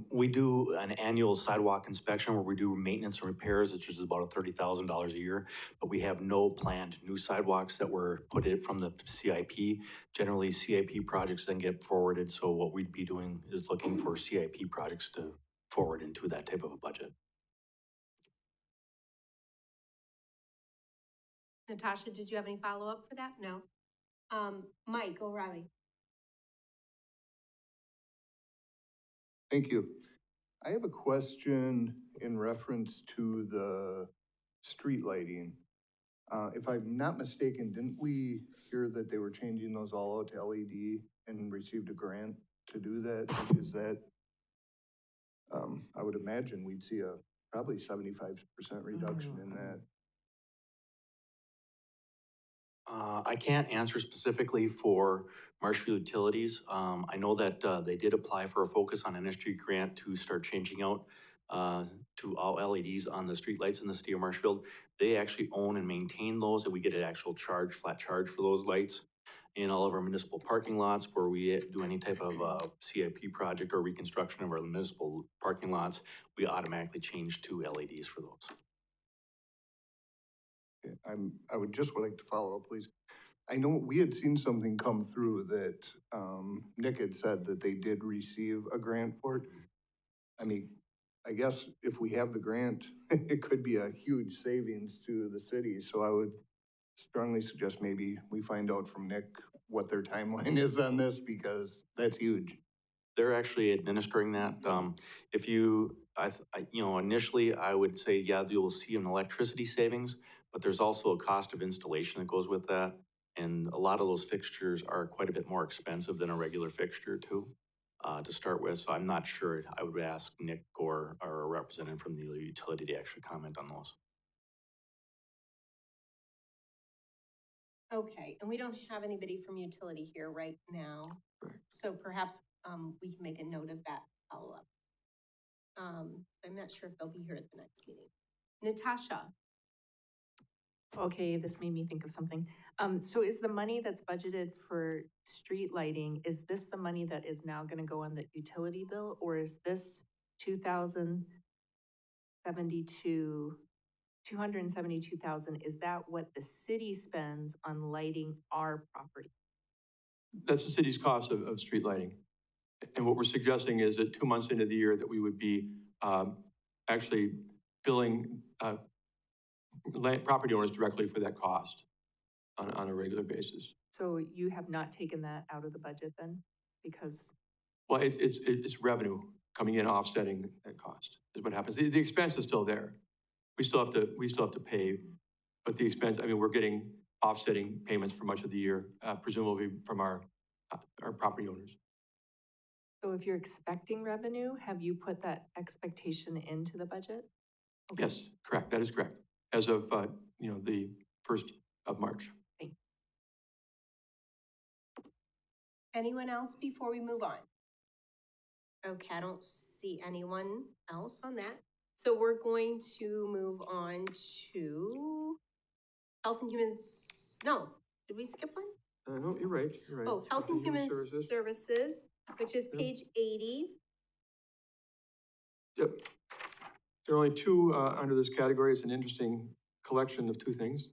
We do an annual sidewalk inspection where we do maintenance and repairs, which is about $30,000 a year. But we have no planned new sidewalks that were put in from the CIP. Generally, CIP projects then get forwarded. So what we'd be doing is looking for CIP projects to forward into that type of a budget.
Natasha, did you have any follow-up for that? No. Mike O'Reilly.
Thank you. I have a question in reference to the street lighting. If I'm not mistaken, didn't we hear that they were changing those all out to LED and received a grant to do that? Is that, I would imagine we'd see a probably 75% reduction in that.
I can't answer specifically for Marshfield Utilities. I know that they did apply for a focus on industry grant to start changing out to all LEDs on the streetlights in the city of Marshfield. They actually own and maintain those, and we get an actual charge, flat charge for those lights. In all of our municipal parking lots where we do any type of CIP project or reconstruction of our municipal parking lots, we automatically change to LEDs for those.
I would just like to follow up, please. I know we had seen something come through that Nick had said that they did receive a grant for it. I mean, I guess if we have the grant, it could be a huge savings to the city. So I would strongly suggest maybe we find out from Nick what their timeline is on this, because that's huge.
They're actually administering that. If you, initially I would say, yeah, you'll see an electricity savings, but there's also a cost of installation that goes with that. And a lot of those fixtures are quite a bit more expensive than a regular fixture too, to start with. So I'm not sure. I would ask Nick or a representative from the utility to actually comment on those.
Okay, and we don't have anybody from utility here right now.
Correct.
So perhaps we can make a note of that follow-up. I'm not sure if they'll be here at the next meeting. Natasha.
Okay, this made me think of something. So is the money that's budgeted for street lighting, is this the money that is now going to go on the utility bill, or is this 272,000, is that what the city spends on lighting our property?
That's the city's cost of street lighting. And what we're suggesting is that 2 months into the year that we would be actually billing property owners directly for that cost on a regular basis.
So you have not taken that out of the budget then? Because,
Well, it's revenue coming in offsetting that cost is what happens. The expense is still there. We still have to pay, but the expense, I mean, we're getting offsetting payments for much of the year, presumably from our property owners.
so if you're expecting revenue, have you put that expectation into the budget? Okay.
Yes, correct. That is correct. As of, the 1st of March.
Anyone else before we move on? Okay, I don't see anyone else on that. So we're going to move on to Health and Human, no, did we skip one?
No, you're right, you're right.
Oh, Health and Human Services, which is
Yep.
page 80.
Yep. There are only two under this category. It's an interesting collection of two things.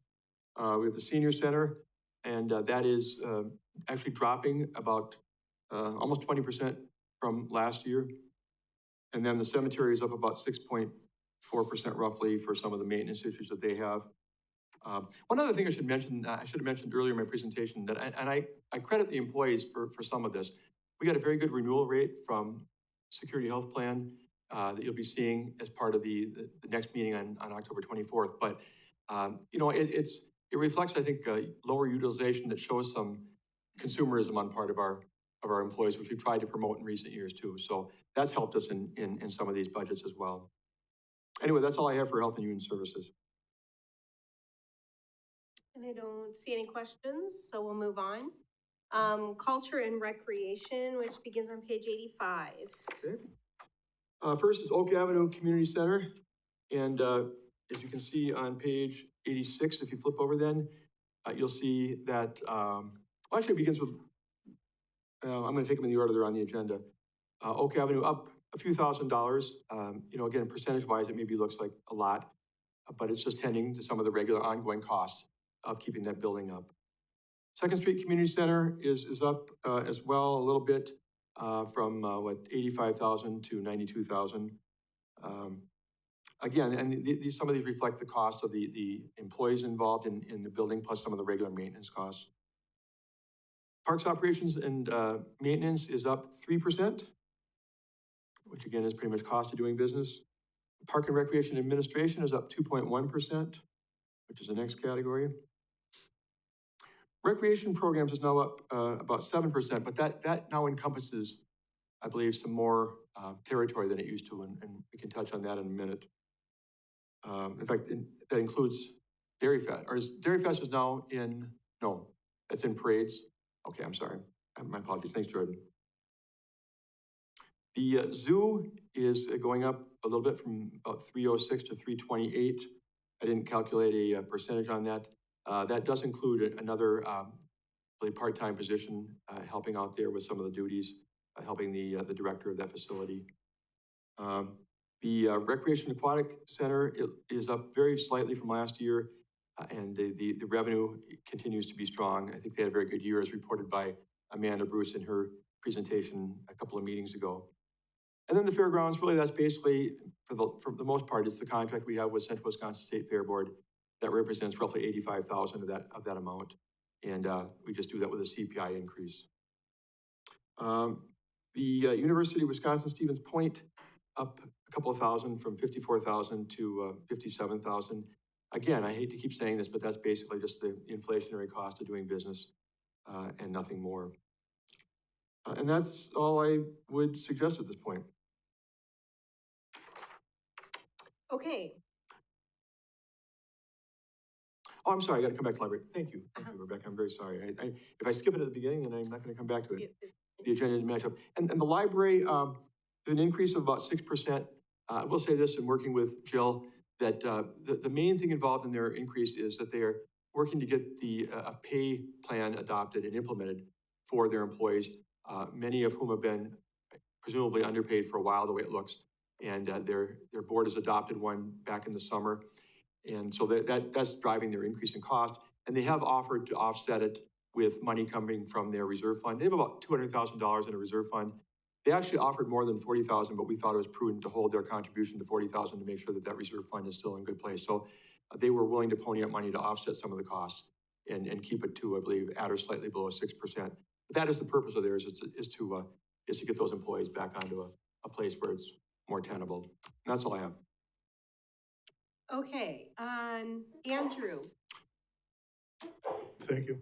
We have the senior center, and that is actually dropping about almost 20% from last year. And then the cemetery is up about 6.4% roughly for some of the maintenance issues that they have. One other thing I should have mentioned earlier in my presentation, that I credit the employees for some of this. We got a very good renewal rate from Security Health Plan. that you'll be seeing as part of the next meeting on October 24th. But, you know, it reflects, I think, lower utilization that shows some consumerism on part of our employees, which we've tried to promote in recent years too. So that's helped us in some of these budgets as well. Anyway, that's all I have for Health and Human Services.
And I don't see any questions, so we'll move on. Culture and Recreation, which begins on page 85.
Okay. First is Oak Avenue Community Center. And as you can see on page 86, if you flip over then, you'll see that, well, actually it begins with, I'm gonna take them in the order they're on the agenda. Oak Avenue up a few $1,000s. You know, again, percentage-wise, it maybe looks like a lot, but it's just tending to some of the regular ongoing costs of keeping that building up. Second Street Community Center is up as well a little bit from what, 85,000 to 92,000. Again, and some of these reflect the cost of the employees involved in the building, plus some of the regular maintenance costs. Parks Operations and Maintenance is up 3%, which again is pretty much cost of doing business. Park and Recreation Administration is up 2.1%, which is the next category. Recreation programs is now up about 7%, but that now encompasses, I believe, some more territory than it used to, and we can touch on that in a minute. In fact, that includes Dairy Fest, or Dairy Fest is now in, no, that's in parades. Okay, I'm sorry, my apologies, thanks, Jordan. The zoo is going up a little bit from about 306 to 328. I didn't calculate a percentage on that. That does include another really part-time position helping out there with some of the duties, helping the director of that facility. The Recreation Aquatic Center is up very slightly from last year, and the revenue continues to be strong. I think they had a very good year as reported by Amanda Bruce in her presentation a couple of meetings ago. And then the fairgrounds, really that's basically, for the most part, it's the contract we have with Central Wisconsin State Fair Board that represents roughly 85,000 of that amount. And we just do that with a CPI increase. The University of Wisconsin-Stevens Point up a couple of thousand from 54,000 to 57,000. Again, I hate to keep saying this, but that's basically just the inflationary cost of doing business and nothing more. And that's all I would suggest at this point.
Okay.
Oh, I'm sorry, I gotta come back to library. Thank you, Rebecca, I'm very sorry. If I skip it at the beginning, then I'm not gonna come back to it. The agenda didn't match up. And the library, an increase of about 6%. I will say this in working with Jill, that the main thing involved in their increase is that they are working to get a pay plan adopted and implemented for their employees, many of whom have been presumably underpaid for a while, the way it looks. And their board has adopted one back in the summer. And so that's driving their increase in cost. And they have offered to offset it with money coming from their reserve fund. They have about $200,000 in a reserve fund. They actually offered more than $40,000, but we thought it was prudent to hold their contribution to $40,000 to make sure that reserve fund is still in good place. So they were willing to pony up money to offset some of the costs and keep it to, I believe, at or slightly below 6%. But that is the purpose of theirs, is to get those employees back onto a place where it's more tenable. And that's all I have.
Okay, Andrew.
Thank you.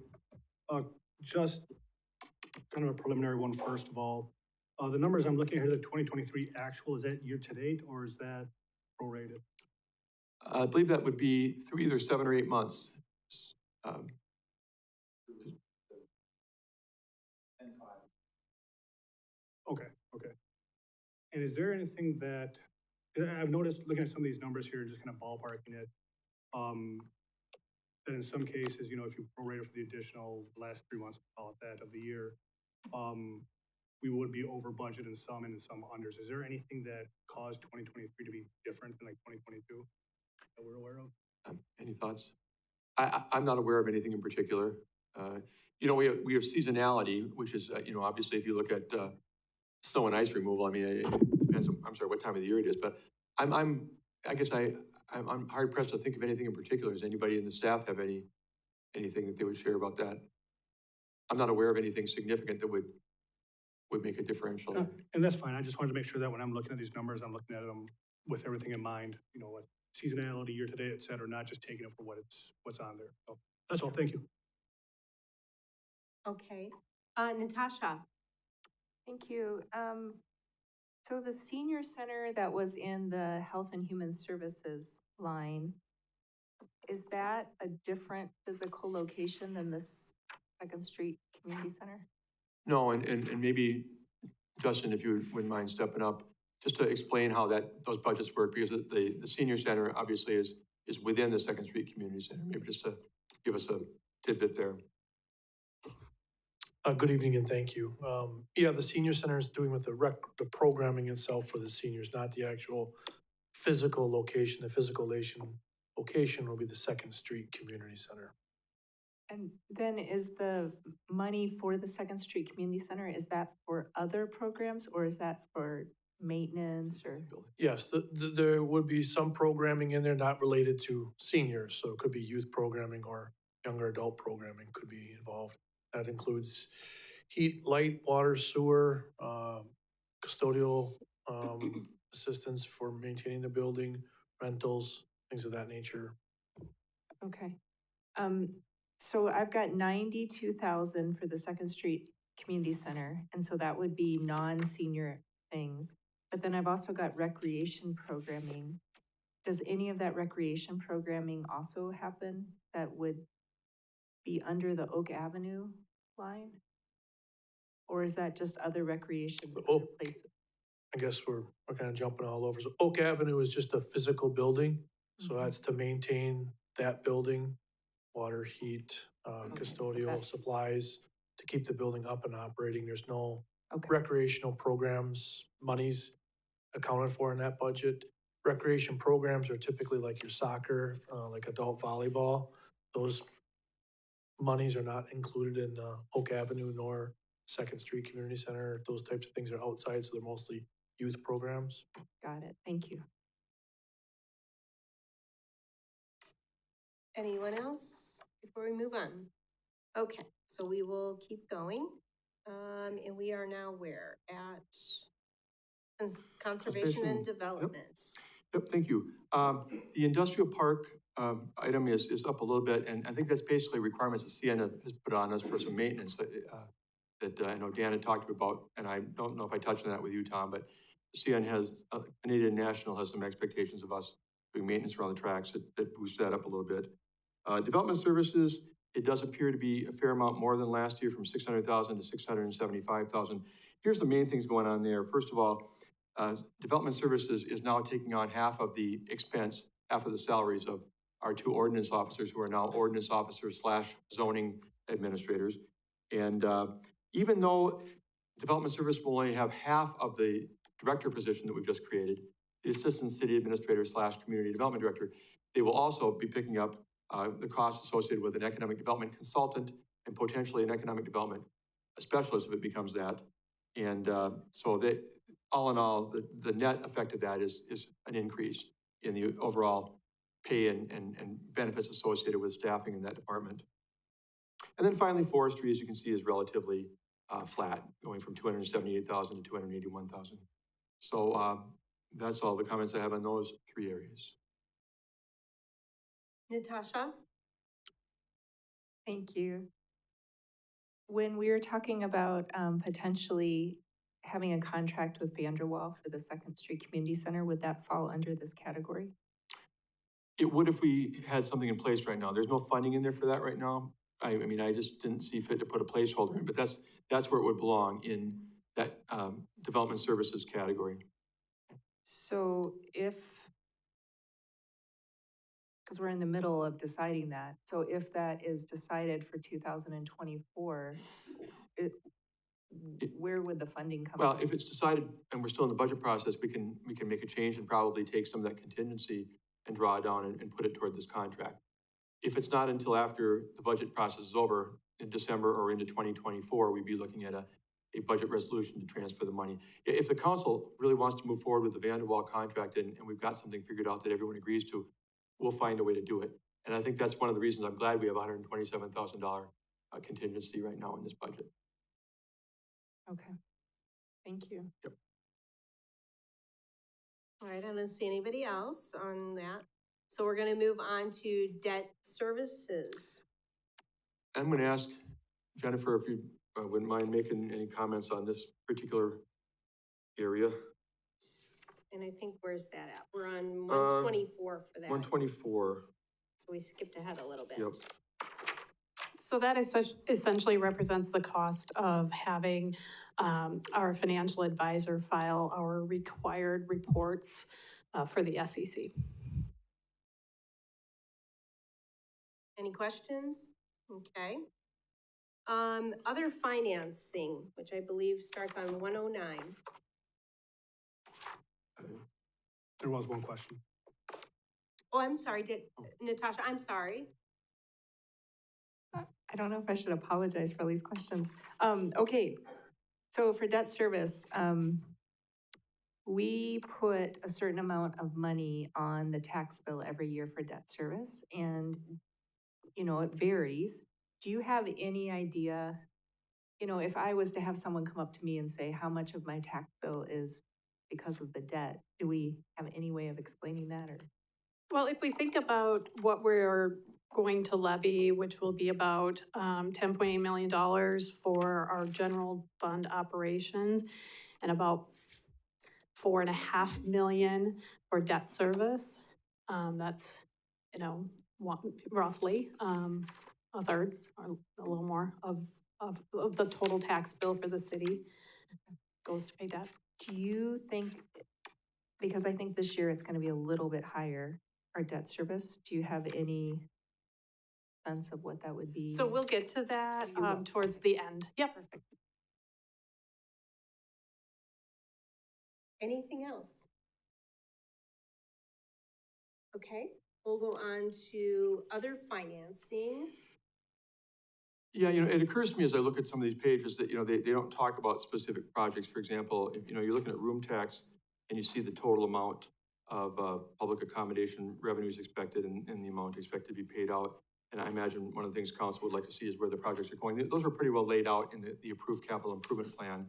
Just kind of a preliminary one, first of all. The numbers I'm looking at here, the 2023 actual, is that year to date or is that prorated?
I believe that would be through either 7 or 8 months.
Okay. And is there anything that, I've noticed looking at some of these numbers here, just kind of ballparking it, that in some cases, you know, if you prorate for the additional last 3 months, call it that, of the year, we would be over budget in some and in some unders. Is there anything that caused 2023 to be different than like 2022 that we're aware of?
Any thoughts? I'm not aware of anything in particular. You know, we have seasonality, which is, you know, obviously if you look at snow and ice removal, I mean, it depends on, I'm sorry, what time of the year it is, but I'm hard pressed to think of anything in particular. Does anybody in the staff have anything that they would share about that? I'm not aware of anything significant that would would make a differential there.
And that's fine. I just wanted to make sure that when I'm looking at these numbers, I'm looking at them with everything in mind, you know, what seasonality, year to date, et cetera, not just taking it for what's on there. So that's all. Thank you.
Okay. Natasha?
Thank you. So the senior center that was in the Health and Human Services line, is that a different physical location than this Second Street Community Center?
No, and maybe, Justin, if you wouldn't mind stepping up, just to explain how those budgets work, because the senior center obviously is within the Second Street Community Center, maybe just to give us a tidbit there.
Good evening and thank you. Yeah, the senior center is doing with the programming itself for the seniors, not the actual physical location. The physical location will be the Second Street Community Center.
And then is the money for the Second Street Community Center, is that for other programs or is that for maintenance or?
Yes, there would be some programming in there not related to seniors, so it could be youth programming or younger adult programming could be involved. That includes heat, light, water, sewer, custodial assistance for maintaining the building, rentals, things of that nature.
Okay. So I've got 92,000 for the Second Street Community Center, and so that would be non-senior things. But then I've also got recreation programming. Does any of that recreation programming also happen that would be under the Oak Avenue line? Or is that just other recreation
The
other
Oak-
places?
I guess we're kind of jumping all over. So Oak Avenue is just a physical building. So that's to maintain that building, water, heat,
so
custodial
that's-
supplies, to keep the building up and operating. There's no
Okay.
recreational programs, monies accounted for in that budget. Recreation programs are typically like your soccer, like adult volleyball. Those monies are not included in Oak Avenue nor Second Street Community Center. Those types of things are outside, so they're mostly youth programs.
Got it. Thank you.
Anyone else before we move on? Okay, so we will keep going. And we are now where? At conservation and
Conservation, yep.
development.
Yep, thank you. The industrial park item is up a little bit, and I think that's basically requirements that Sienna has put on us for some maintenance that I know Dan had talked about, and I don't know if I touched on that with you, Tom, but Sienna has, Canadian National has some expectations of us doing maintenance around the tracks that boosts that up a little bit. Development services, it does appear to be a fair amount more than last year, from 600,000 to 675,000. Here's the main things going on there. First of all, development services is now taking on half of the expense, half of the salaries of our two ordinance officers, who are now ordinance officers / zoning administrators. And even though development service will only have half of the director position that we've just created, the assistant city administrator / community development director, they will also be picking up the costs associated with an economic development consultant and potentially an economic development specialist if it becomes that. And so they, all in all, the net effect of that is an increase in the overall pay and benefits associated with staffing in that department. And then finally, forestry, as you can see, is relatively flat, going from 278,000 to 281,000. So that's all the comments I have on those three areas.
Natasha?
Thank you. When we were talking about potentially having a contract with Vanderwall for the Second Street Community Center, would that fall under this category?
It would if we had something in place right now. There's no funding in there for that right now. I mean, I just didn't see fit to put a placeholder in, but that's where it would belong, in that development services category.
So if, because we're in the middle of deciding that, so if that is decided for 2024, where would the funding come
Well,
from?
if it's decided and we're still in the budget process, we can make a change and probably take some of that contingency and draw it down and put it toward this contract. If it's not until after the budget process is over in December or into 2024, we'd be looking at a budget resolution to transfer the money. If the council really wants to move forward with the Vanderwall contract and we've got something figured out that everyone agrees to, we'll find a way to do it. And I think that's one of the reasons I'm glad we have $127,000 contingency right now in this budget.
Okay. Thank you.
All right, I don't see anybody else on that. So we're gonna move on to debt services.
I'm gonna ask Jennifer if you wouldn't mind making any comments on this particular area.
And I think, where's that at? We're on 124 for that.
124,
So we skipped ahead a little bit.
yep.
So that essentially represents the cost of having our financial advisor file our required reports for the SEC.
Any questions? Okay. Other financing, which I believe starts on 109.
There was one question.
Oh, I'm sorry, Natasha, I'm sorry.
I don't know if I should apologize for all these questions. Okay, so for debt service, we put a certain amount of money on the tax bill every year for debt service, and, you know, it varies. Do you have any idea, you know, if I was to have someone come up to me and say, how much of my tax bill is because of the debt, do we have any way of explaining that, or?
Well, if we think about what we're going to levy, which will be about $10.8 million for our general fund operations and about $4.5 million for debt service, that's, you know, roughly a third or a little more of the total tax bill for the city goes to pay debt.
Do you think, because I think this year it's gonna be a little bit higher, our debt service, do you have any sense of what that would be?
So we'll get to that
You will.
towards the end. Yep.
Perfect.
Anything else? Okay, we'll go on to other financing.
Yeah, it occurs to me as I look at some of these pages that, they don't talk about specific projects. For example, if, you're looking at room tax and you see the total amount of public accommodation revenues expected and the amount expected to be paid out. And I imagine one of the things council would like to see is where the projects are going. Those are pretty well laid out in the approved capital improvement plan.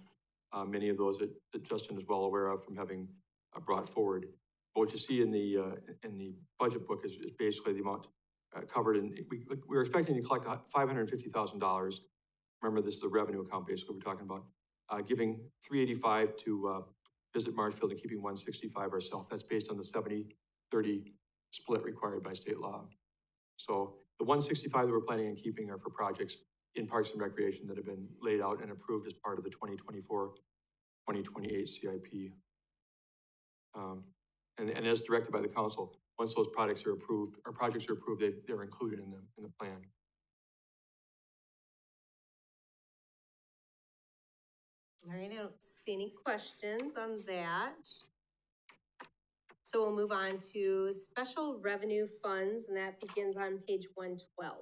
Many of those that Justin is well aware of from having brought forward. But what you see in the budget book is basically the amount covered, and we're expecting to collect $550,000. Remember, this is the revenue account basically we're talking about. Giving $385 to Visit Marshfield and keeping $165 ourselves. That's based on the 70-30 split required by state law. So the $165 that we're planning on keeping are for projects in Parks and Recreation that have been laid out and approved as part of the 2024-2028 CIP. And as directed by the council, once those projects are approved, they're included in the plan.
All right, I don't see any questions on that. So we'll move on to special revenue funds, and that begins on page 112.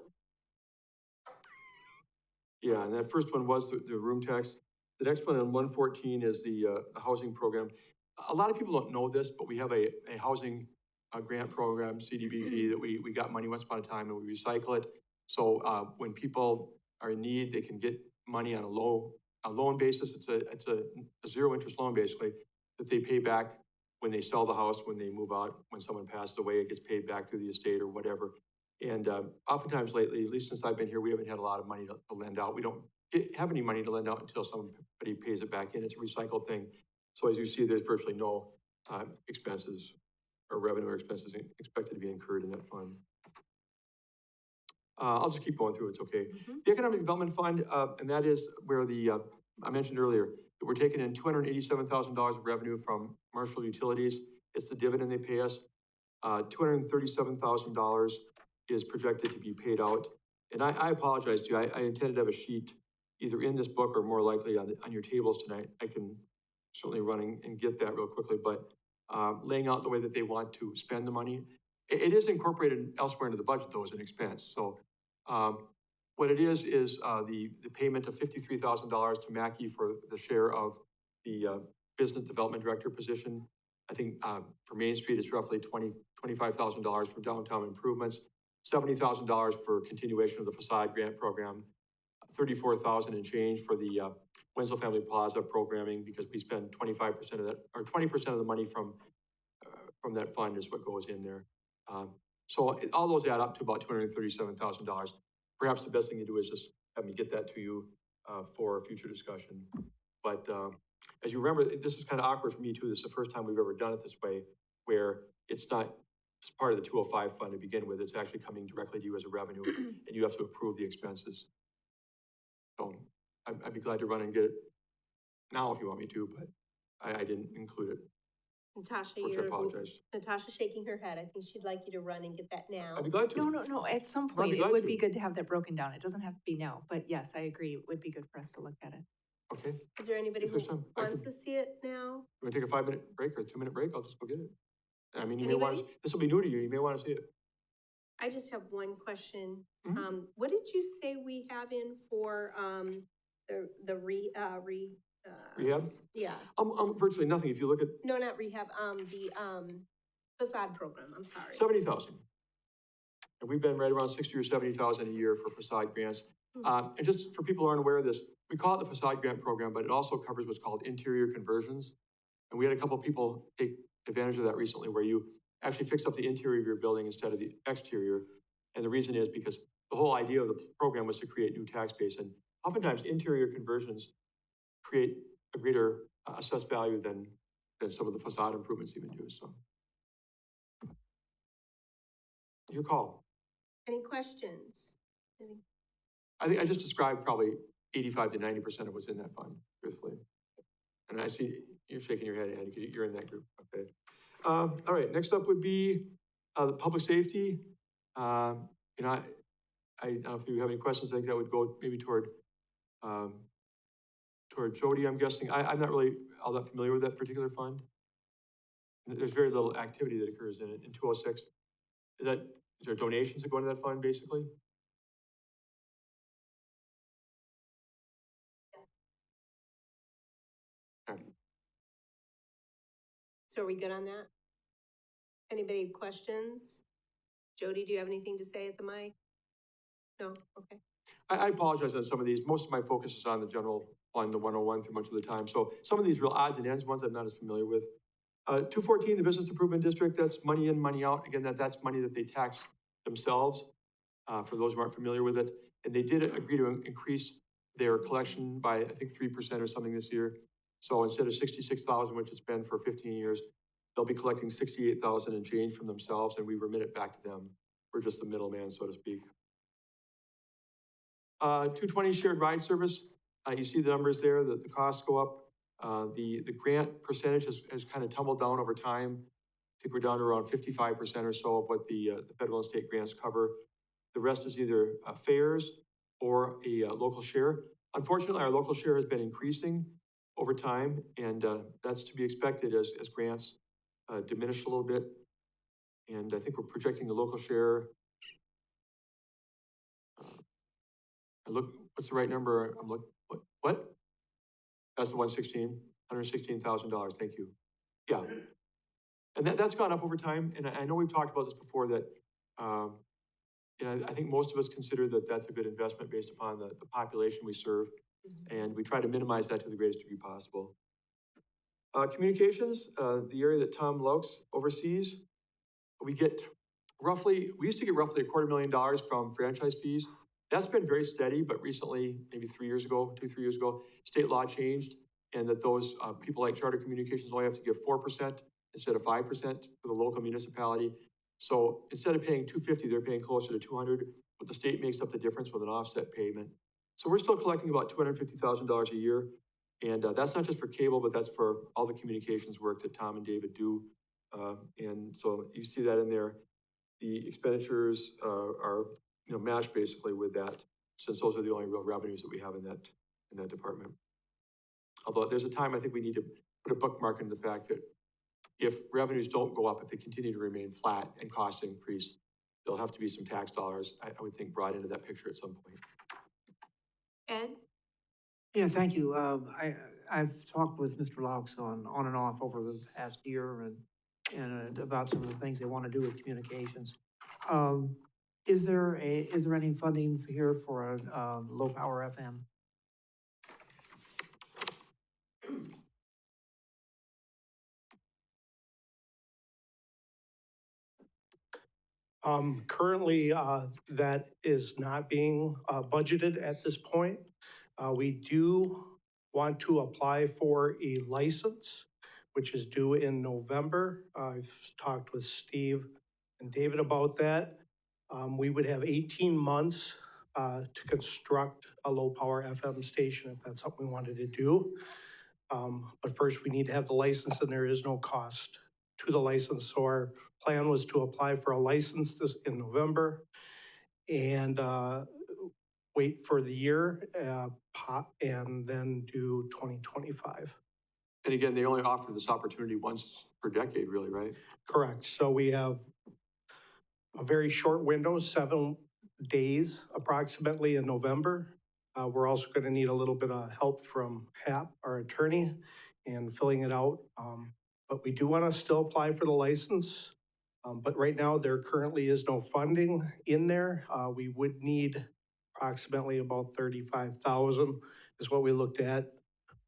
Yeah, and that first one was the room tax. The next one on 114 is the housing program. A lot of people don't know this, but we have a housing grant program, CDBG, that we got money once upon a time and we recycle it. So when people are in need, they can get money on a loan basis. It's a zero interest loan basically that they pay back when they sell the house, when they move out, when someone passes away, it gets paid back through the estate or whatever. And oftentimes lately, at least since I've been here, we haven't had a lot of money to lend out. We don't have any money to lend out until somebody pays it back in. It's a recycled thing. So as you see, there's virtually no expenses or revenue or expenses expected to be incurred in that fund. I'll just keep going through, it's okay.
Mm-hmm.
The Economic Development Fund, and that is where I mentioned earlier, that we're taking in $287,000 of revenue from Marshfield Utilities. It's the dividend they pay us. $237,000 is projected to be paid out. And I apologize to you, I intended to have a sheet either in this book or more likely on your tables tonight. I can certainly run and get that real quickly, but laying out the way that they want to spend the money. It is incorporated elsewhere into the budget though as an expense. So what it is the payment of $53,000 to Mackey for the share of the business development director position. I think for Main Street, it's roughly $25,000 for downtown improvements, $70,000 for continuation of the facade grant program, $34,000 and change for the Winslow Family Plaza programming, because we spend 25% of that, or 20% of the money from that fund is what goes in there. So all those add up to about $237,000. Perhaps the best thing to do is just have me get that to you for future discussion. But as you remember, this is kind of awkward for me too. This is the first time we've ever done it this way, where it's not just part of the 205 fund to begin with. It's actually coming directly to you as a revenue, and you have to approve the expenses. So I'd be glad to run and get it now if you want me to, but I didn't include it.
Natasha,
Which I apologize.
Natasha's shaking her head. I think she'd like you to run and get that now.
I'd be glad to.
No, at some
I'd
point,
be
it
glad
would
to.
be good to have that broken down. It doesn't have to be now, but yes, I agree, it would be good for us to look at it.
Okay.
Is there anybody
If
who
there's time, I
wants
can-
to see it now?
You want to take a 5-minute break or a 2-minute break? I'll just go get it. I mean, you may want to,
Anybody?
this will be new to you. You may want to see it.
I just have one question.
Mhm.
What did you say we have in for, the
Rehab?
yeah,
Virtually nothing. If you look at
no, not rehab, the, facade program, I'm sorry.
70,000. And we've been right around 60 or 70,000 a year for facade grants. And just for people who aren't aware of this, we call it the facade grant program, but it also covers what's called interior conversions. And we had a couple of people take advantage of that recently, where you actually fix up the interior of your building instead of the exterior. And the reason is because the whole idea of the program was to create new tax base. And oftentimes interior conversions create a greater assessed value than some of the facade improvements even do, so. Your call.
Any questions?
I think I just described probably 85 to 90% of what's in that fund, truthfully. And I see you're shaking your head, Andy, because you're in that group, okay. All right, next up would be the public safety. I don't know if you have any questions. I think that would go maybe toward Jody, I'm guessing. I'm not really all that familiar with that particular fund. There's very little activity that occurs in it. In 206, is there donations that go into that fund, basically? Okay.
So are we good on that? Anybody have questions? Jody, do you have anything to say at the mic? No? Okay.
I apologize on some of these. Most of my focus is on the general fund, the 101 through much of the time. So some of these real odds and ends ones I'm not as familiar with. 214, the Business Improvement District, that's money in, money out. Again, that's money that they tax themselves, for those who aren't familiar with it. And they did agree to increase their collection by, I think, 3% or something this year. So instead of 66,000, which it's been for 15 years, they'll be collecting 68,000 and change from themselves, and we remit it back to them. We're just the middleman, so to speak. 220 shared ride service. You see the numbers there, the costs go up. The grant percentage has kind of tumbled down over time. I think we're down to around 55% or so of what the federal and state grants cover. The rest is either fares or a local share. Unfortunately, our local share has been increasing over time, and that's to be expected as grants diminish a little bit. And I think we're projecting the local share. What's the right number? What? That's the $116,000, thank you. Yeah. And that's gone up over time, and I know we've talked about this before, that, I think most of us consider that that's a good investment based upon the population we serve, and we try to minimize that to the greatest degree possible. Communications, the area that Tom Laux oversees, we used to get roughly $250,000 from franchise fees. That's been very steady, but recently, maybe 3 years ago, 2-3 years ago, state law changed, and that those people like Charter Communications only have to give 4% instead of 5% for the local municipality. So instead of paying $250, they're paying closer to $200, but the state makes up the difference with an offset payment. So we're still collecting about $250,000 a year, and that's not just for cable, but that's for all the communications work that Tom and David do. And so you see that in there. The expenditures are matched basically with that, since those are the only real revenues that we have in that department. Although there's a time I think we need to put a bookmark in the fact that if revenues don't go up, if they continue to remain flat and costs increase, there'll have to be some tax dollars, I would think, brought into that picture at some point.
Ed?
Yeah, thank you. I've talked with Mr. Laux on and off over the past year and about some of the things they want to do with communications. Is there any funding here for a low power FM?
Currently, that is not being budgeted at this point. We do want to apply for a license, which is due in November. I've talked with Steve and David about that. We would have 18 months to construct a low-power FM station if that's something we wanted to do. But first, we need to have the license, and there is no cost to the license. So our plan was to apply for a license this in November and wait for the year, and then do 2025.
And again, they only offer this opportunity once per decade, really, right?
Correct. So we have a very short window, 7 days approximately in November. We're also going to need a little bit of help from Hap, our attorney, in filling it out. But we do want to still apply for the license. But right now, there currently is no funding in there. We would need approximately about 35,000 is what we looked at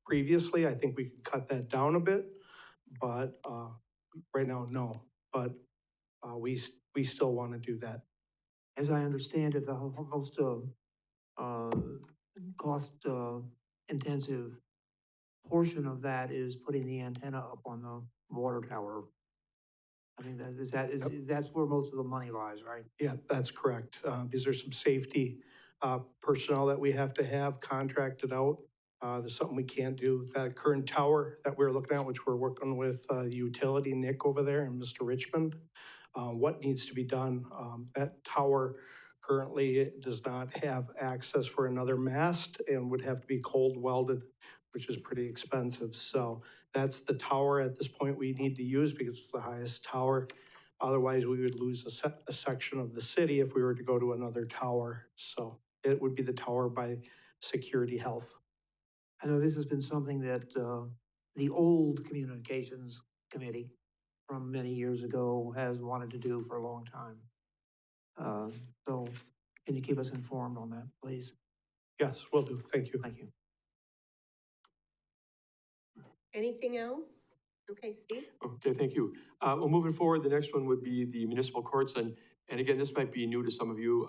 previously. I think we could cut that down a bit, but right now, no. But we still want to do that.
As I understand it, the most cost intensive portion of that is putting the antenna up on the water tower. I think that's where most of the money lies, right?
Yeah, that's correct. These are some safety personnel that we have to have contracted out. There's something we can't do. That current tower that we're looking at, which we're working with the utility, Nick over there and Mr. Richmond, what needs to be done. That tower currently does not have access for another mast and would have to be cold welded, which is pretty expensive. So that's the tower at this point we need to use because it's the highest tower. Otherwise, we would lose a section of the city if we were to go to another tower. So it would be the tower by Security Health.
I know this has been something that the old communications committee from many years ago has wanted to do for a long time. So can you keep us informed on that, please?
Yes, will do. Thank you.
Thank you.
Anything else? Okay, Steve?
Okay, thank you. Well, moving forward, the next one would be the municipal courts. And again, this might be new to some of you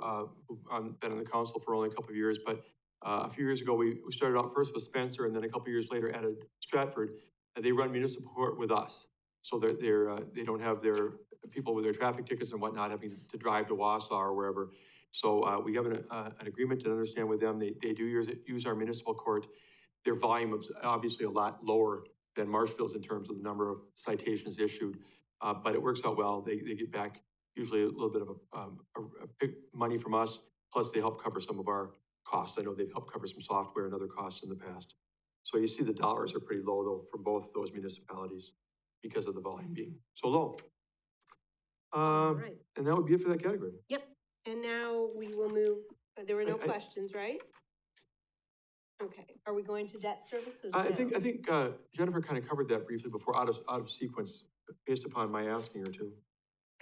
who've been on the council for only a couple of years, but a few years ago, we started out first with Spencer and then a couple of years later added Stratford. They run municipal court with us. So they don't have their people with their traffic tickets and whatnot having to drive to Wausau or wherever. So we have an agreement to understand with them. They do use our municipal court. Their volume is obviously a lot lower than Marshfield's in terms of the number of citations issued, but it works out well. They get back usually a little bit of a big money from us, plus they help cover some of our costs. I know they've helped cover some software and other costs in the past. So you see the dollars are pretty low though for both those municipalities because of the volume being so low.
All right.
And that would be it for that category.
Yep. And now we will move, there were no
I-
questions, right? Okay, are we going to debt services
I
now?
think Jennifer kind of covered that briefly before out of sequence based upon my asking her to.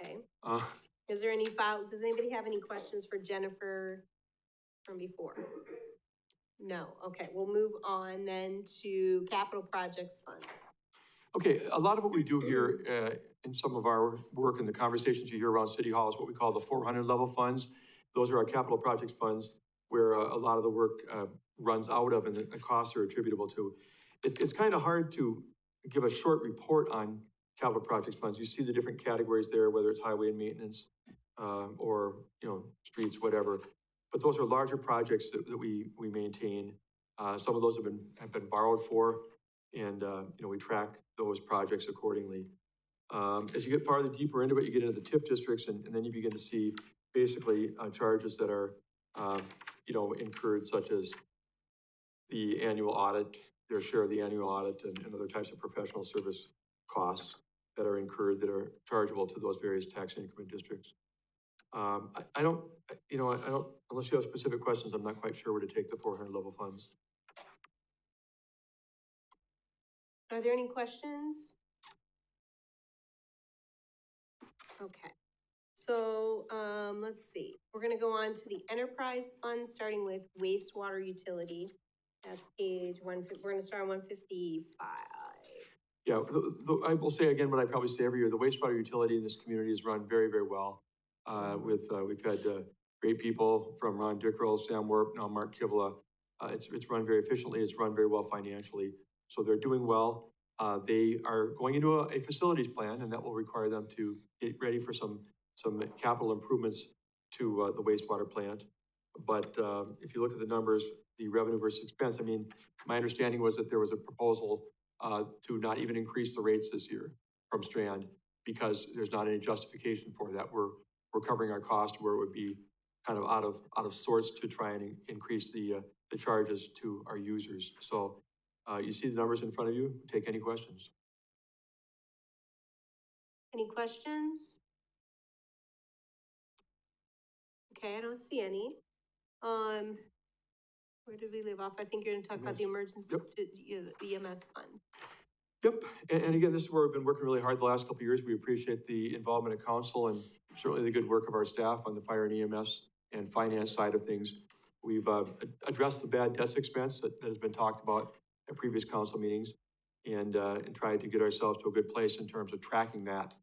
Okay.
Uh,
Is there does anybody have any questions for Jennifer from before? No, okay, we'll move on then to capital projects funds.
Okay, a lot of what we do here in some of our work and the conversations you hear around City Hall is what we call the 400 level funds. Those are our capital projects funds where a lot of the work runs out of and the costs are attributable to. It's kind of hard to give a short report on capital projects funds. You see the different categories there, whether it's highway and maintenance or streets, whatever. But those are larger projects that we maintain. Some of those have been borrowed for, and we track those projects accordingly. As you get farther deeper into it, you get into the TIF districts, and then you begin to see basically charges that are incurred, such as the annual audit, their share of the annual audit, and other types of professional service costs that are incurred that are chargeable to those various tax increment districts. I don't, unless you have specific questions, I'm not quite sure where to take the 400 level funds.
Are there any questions? Okay, so let's see. We're gonna go on to the enterprise fund, starting with wastewater utility. That's page we're gonna start on 155.
Yeah, I will say again what I probably say every year, the wastewater utility in this community is run very, very well. We've had great people from Ron Dickrell, Sam Warp, now Mark Kivla. It's run very efficiently, it's run very well financially, so they're doing well. They are going into a facilities plan, and that will require them to get ready for some capital improvements to the wastewater plant. But if you look at the numbers, the revenue versus expense, I mean, my understanding was that there was a proposal to not even increase the rates this year from Strand, because there's not any justification for that. We're covering our cost where it would be kind of out of sorts to try and increase the charges to our users. So you see the numbers in front of you. Take any questions.
Any questions? Okay, I don't see any. Where did we leave off? I think you're gonna talk about the emergency, the EMS fund.
Yep, and again, this is where we've been working really hard the last couple of years. We appreciate the involvement of council and certainly the good work of our staff on the fire and EMS and finance side of things. We've addressed the bad debts expense that has been talked about at previous council meetings and tried to get ourselves to a good place in terms of tracking that.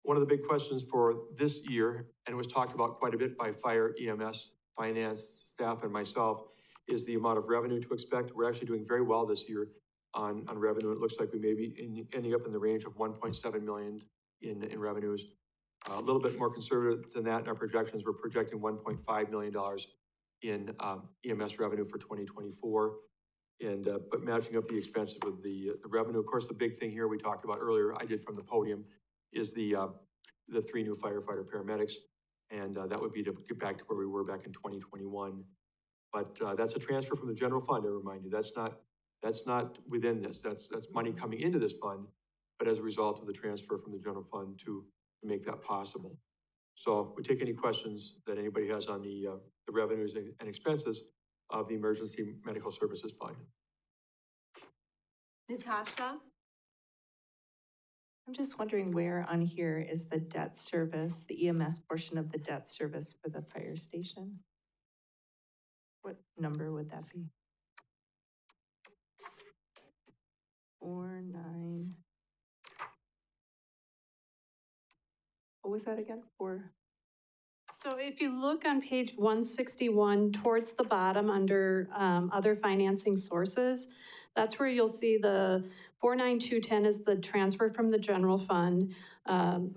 One of the big questions for this year, and it was talked about quite a bit by fire, EMS, finance staff, and myself, is the amount of revenue to expect. We're actually doing very well this year on revenue. It looks like we may be ending up in the range of 1.7 million in revenues. A little bit more conservative than that in our projections. We're projecting $1.5 million in EMS revenue for 2024. And but matching up the expenses with the revenue. Of course, the big thing here we talked about earlier, I did from the podium, is the 3 new firefighter paramedics. And that would be to get back to where we were back in 2021. But that's a transfer from the general fund, I remind you. That's not within this. That's money coming into this fund, but as a result of the transfer from the general fund to make that possible. So we take any questions that anybody has on the revenues and expenses of the Emergency Medical Services Fund.
Natasha?
I'm just wondering where on here is the debt service, the EMS portion of the debt service for the fire station? What number would that be? 49. What was that again? 4.
So if you look on page 161, towards the bottom under other financing sources, that's where you'll see the 49210 is the transfer from the general fund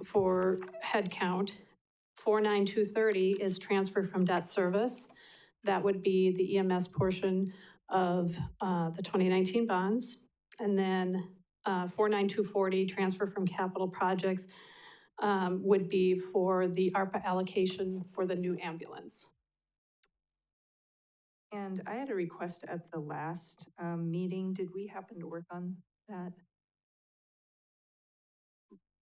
for headcount. 49230 is transfer from debt service. That would be the EMS portion of the 2019 bonds. And then 49240 transfer from capital projects would be for the ARPA allocation for the new ambulance.
And I had a request at the last meeting. Did we happen to work on that?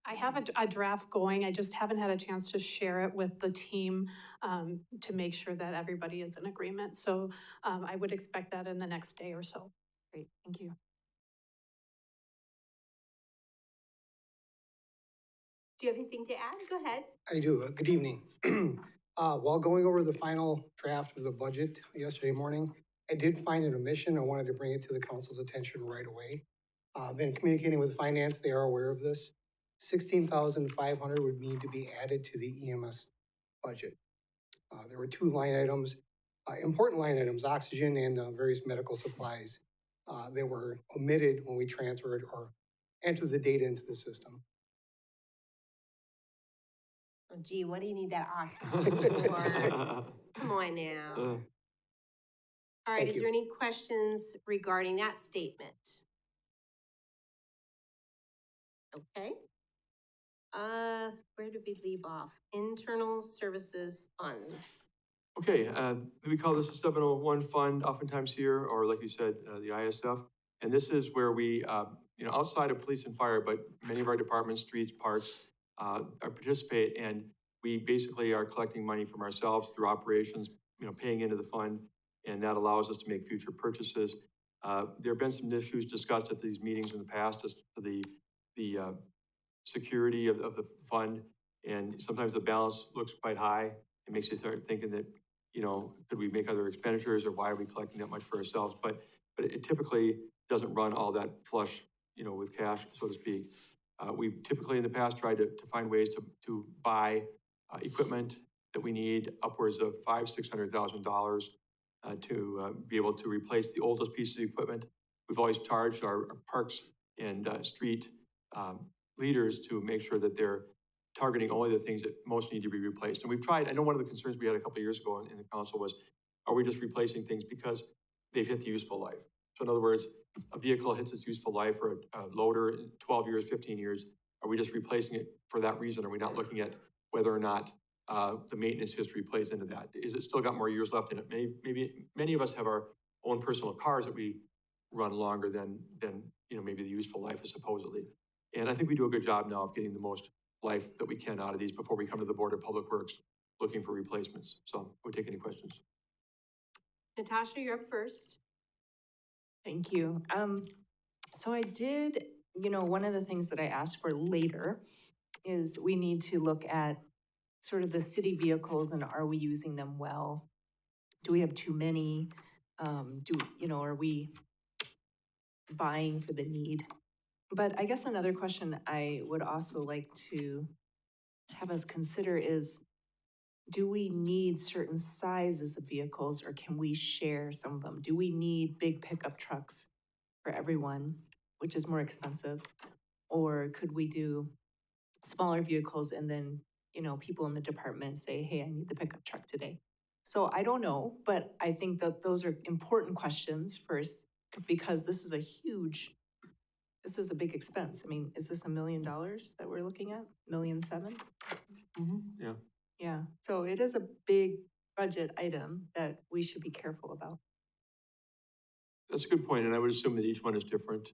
I have a draft going. I just haven't had a chance to share it with the team to make sure that everybody is in agreement. So I would expect that in the next day or so.
Great, thank you.
Do you have anything to add? Go ahead.
I do. Good evening. While going over the final draft of the budget yesterday morning, I did find an omission. I wanted to bring it to the council's attention right away. Been communicating with finance, they are aware of this. 16,500 would need to be added to the EMS budget. There were 2 line items, important line items, oxygen and various medical supplies. They were omitted when we transferred or entered the data into the system.
Oh, gee, what do you need that oxygen for? Come on now. All right, is there any questions regarding that statement? Okay. Where did we leave off? Internal services funds.
Okay, we call this a 701 fund oftentimes here, or like you said, the ISF. And this is where we, outside of police and fire, but many of our departments, streets, parks, participate, and we basically are collecting money from ourselves through operations, paying into the fund, and that allows us to make future purchases. There have been some issues discussed at these meetings in the past as to the security of the fund, and sometimes the balance looks quite high. It makes you start thinking that, could we make other expenditures, or why are we collecting that much for ourselves? But but it typically doesn't run all that flush, with cash, so to speak. We've typically in the past tried to find ways to buy equipment that we need upwards of $600,000 to be able to replace the oldest pieces of equipment. We've always charged our parks and street leaders to make sure that they're targeting only the things that most need to be replaced. And we've tried, I know one of the concerns we had a couple of years ago in the council was, are we just replacing things because they've hit the useful life? So in other words, a vehicle hits its useful life, or a loader, 12 years, 15 years, are we just replacing it for that reason? Are we not looking at whether or not the maintenance history plays into that? Is it still got more years left in it? Maybe many of us have our own personal cars that we run longer than maybe the useful life is supposedly. And I think we do a good job now of getting the most life that we can out of these before we come to the Board of Public Works looking for replacements. So we'll take any questions.
Natasha, you're up first.
Thank you. So I did, one of the things that I asked for later is we need to look at sort of the city vehicles and are we using them well? Do we have too many? Are we buying for the need? But I guess another question I would also like to have us consider is, do we need certain sizes of vehicles or can we share some of them? Do we need big pickup trucks for everyone, which is more expensive? Or could we do smaller vehicles and then, people in the department say, hey, I need the pickup truck today. So I don't know, but I think that those are important questions first, because this is a big expense. I mean, is this $1 million that we're looking at? $1.7 million?
Yeah.
Yeah, so it is a big budget item that we should be careful about.
That's a good point, and I would assume that each one is different,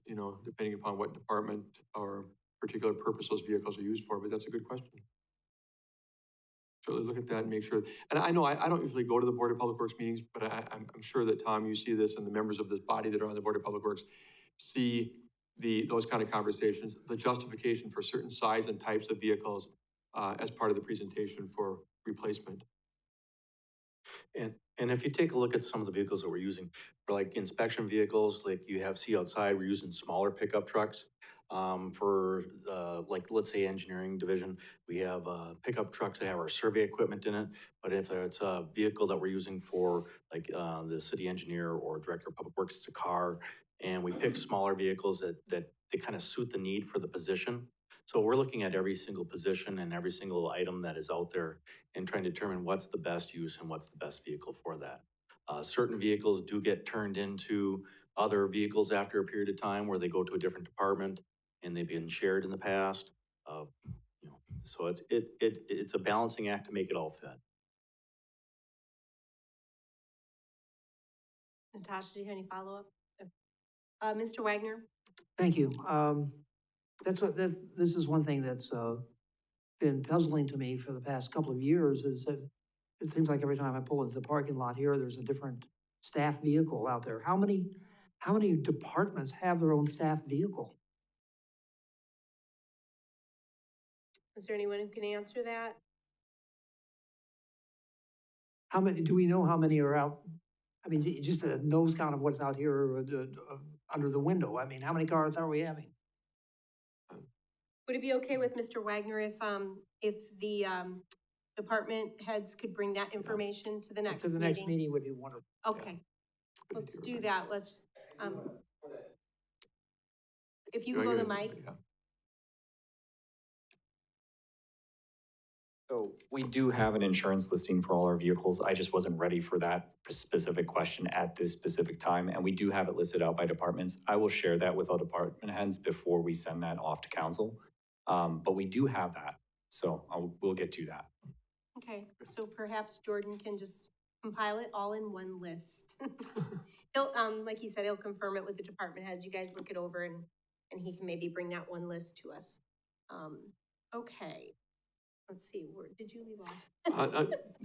depending upon what department or particular purpose those vehicles are used for, but that's a good question. Certainly look at that and make sure, and I know I don't usually go to the Board of Public Works meetings, but I'm sure that, Tom, you see this, and the members of this body that are on the Board of Public Works see those kind of conversations, the justification for certain size and types of vehicles as part of the presentation for replacement.
And if you take a look at some of the vehicles that we're using, for like inspection vehicles, like you see outside, we're using smaller pickup trucks. For let's say engineering division, we have pickup trucks that have our survey equipment in it. But if it's a vehicle that we're using for like the city engineer or director of public works, it's a car. And we pick smaller vehicles that they kind of suit the need for the position. So we're looking at every single position and every single item that is out there and trying to determine what's the best use and what's the best vehicle for that. Certain vehicles do get turned into other vehicles after a period of time where they go to a different department and they've been shared in the past. So it's a balancing act to make it all fit.
Natasha, do you have any follow-up? Mr. Wagner?
Thank you. This is one thing that's been puzzling to me for the past couple of years is that it seems like every time I pull into the parking lot here, there's a different staff vehicle out there. How many departments have their own staff vehicle?
Is there anyone who can answer that?
How many, do we know how many are out? I mean, just a nose count of what's out here under the window. I mean, how many cars are we having?
Would it be okay with Mr. Wagner if the department heads could bring that information to the next meeting?
To the next meeting would be wonderful.
Okay, let's do that. Let's, if you can go to the mic.
Yeah.
So we do have an insurance listing for all our vehicles. I just wasn't ready for that specific question at this specific time. And we do have it listed out by departments. I will share that with all department heads before we send that off to council. But we do have that. So we'll get to that.
Okay, so perhaps Jordan can just compile it all in one list. He'll, like he said, he'll confirm it with the department heads. You guys look it over and he can maybe bring that one list to us. Okay. Let's see, where did you leave off?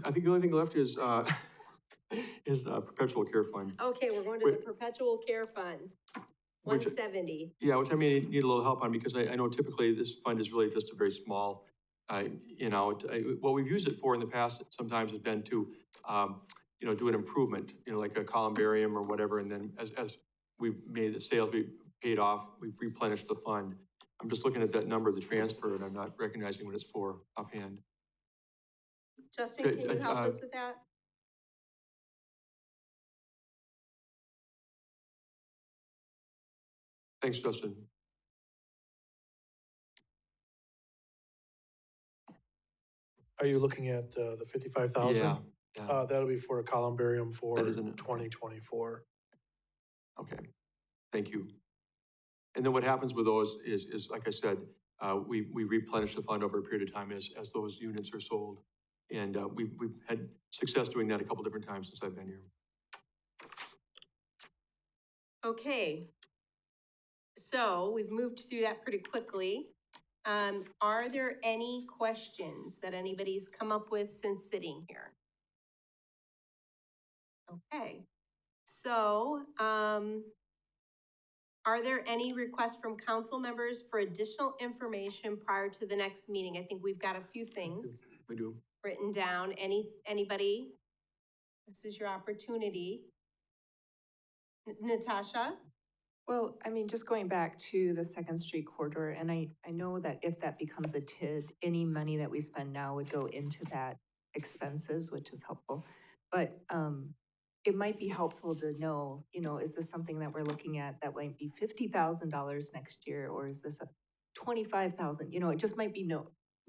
I think the only thing left is perpetual care fund.
Okay, we're going to the perpetual care fund, 170.
Yeah, which I may need a little help on because I know typically this fund is really just a very small, what we've used it for in the past sometimes has been to, do an improvement, like a columbarium or whatever. And then as we've made the sales, we've paid off, we've replenished the fund. I'm just looking at that number, the transfer, and I'm not recognizing what it's for offhand.
Justin, can you help us with that?
Thanks, Justin.
Are you looking at the 55,000?
Yeah, yeah.
That'll be for a columbarium for
That isn't it.
2024.
Okay, thank you. And then what happens with those is like I said, we replenish the fund over a period of time as those units are sold. And we've had success doing that a couple different times since I've been here.
Okay. So we've moved through that pretty quickly. Are there any questions that anybody's come up with since sitting here? Okay. So, are there any requests from council members for additional information prior to the next meeting? I think we've got a few things
We do.
written down. Anybody? This is your opportunity. Natasha?
Well, I mean, just going back to the Second Street corridor, and I know that if that becomes a TID, any money that we spend now would go into that expenses, which is helpful. But it might be helpful to know, you know, is this something that we're looking at that might be $50,000 next year, or is this a 25,000? You know, it just might be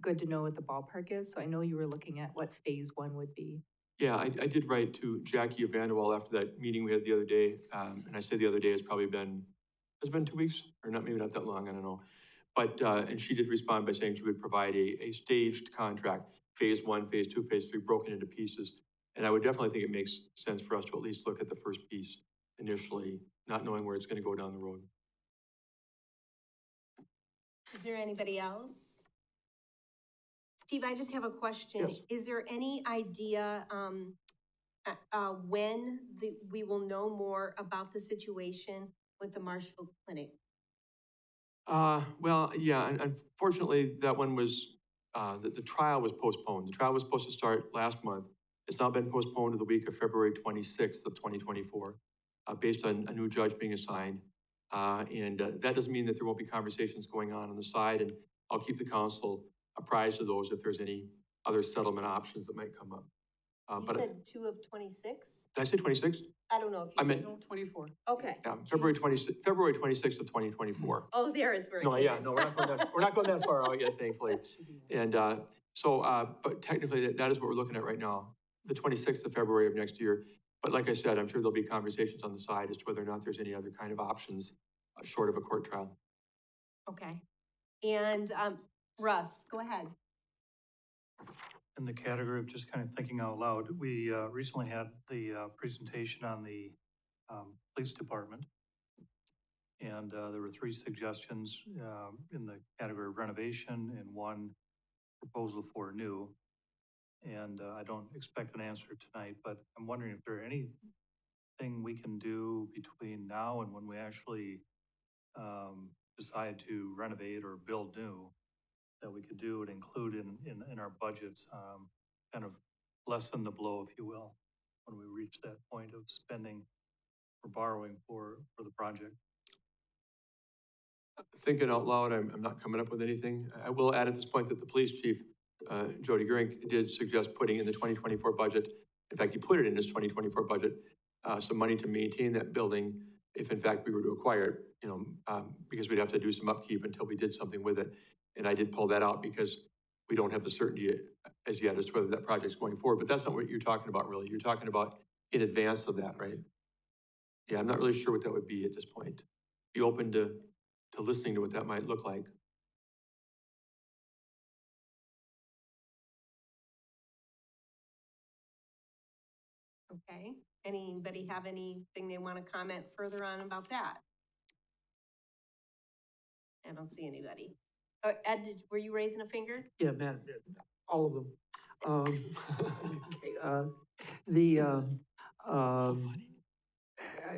good to know what the ballpark is. So I know you were looking at what phase one would be.
Yeah, I did write to Jackie Evanderwall after that meeting we had the other day. And I say the other day, it's been 2 weeks, or not, maybe not that long, I don't know. But, and she did respond by saying she would provide a staged contract, phase one, phase two, phase three, broken into pieces. And I would definitely think it makes sense for us to at least look at the first piece initially, not knowing where it's gonna go down the road.
Is there anybody else? Steve, I just have a question.
Yes.
Is there any idea when we will know more about the situation with the Marshfield Clinic?
Well, yeah, and unfortunately, that one was, the trial was postponed. The trial was supposed to start last month. It's now been postponed to the week of February 26th of 2024, based on a new judge being assigned. And that doesn't mean that there won't be conversations going on the side, and I'll keep the council apprised of those if there's any other settlement options that might come up.
You said 2 of 26?
Did I say 26?
I don't know if you
I
did.
meant
24.
Okay.
Yeah, February 26th of 2024.
Oh, there is where it
No,
came
yeah,
in.
no, we're not going that far out yet, thankfully. And but technically, that is what we're looking at right now, the 26th of February of next year. But like I said, I'm sure there'll be conversations on the side as to whether or not there's any other kind of options short of a court trial.
Okay. And Russ, go ahead.
In the category of just kind of thinking out loud, we recently had the presentation on the police department. And there were 3 suggestions in the category of renovation and 1 proposal for new. And I don't expect an answer tonight, but I'm wondering if there are anything we can do between now and when we actually decide to renovate or build new, that we could do and include in our budgets, kind of lessen the blow, if you will, when we reach that point of spending or borrowing for the project.
Thinking out loud, I'm not coming up with anything. I will add at this point that the police chief, Jody Gerink, did suggest putting in the 2024 budget, in fact, he put it in his 2024 budget, some money to maintain that building if in fact we were to acquire it, you know, because we'd have to do some upkeep until we did something with it. And I did pull that out because we don't have the certainty as yet as to whether that project's going forward. But that's not what you're talking about, really. You're talking about in advance of that, right? Yeah, I'm not really sure what that would be at this point. Be open to listening to what that might look like.
Okay. Anybody have anything they want to comment further on about that? I don't see anybody. Ed, were you raising a finger?
Yeah, man, all of them.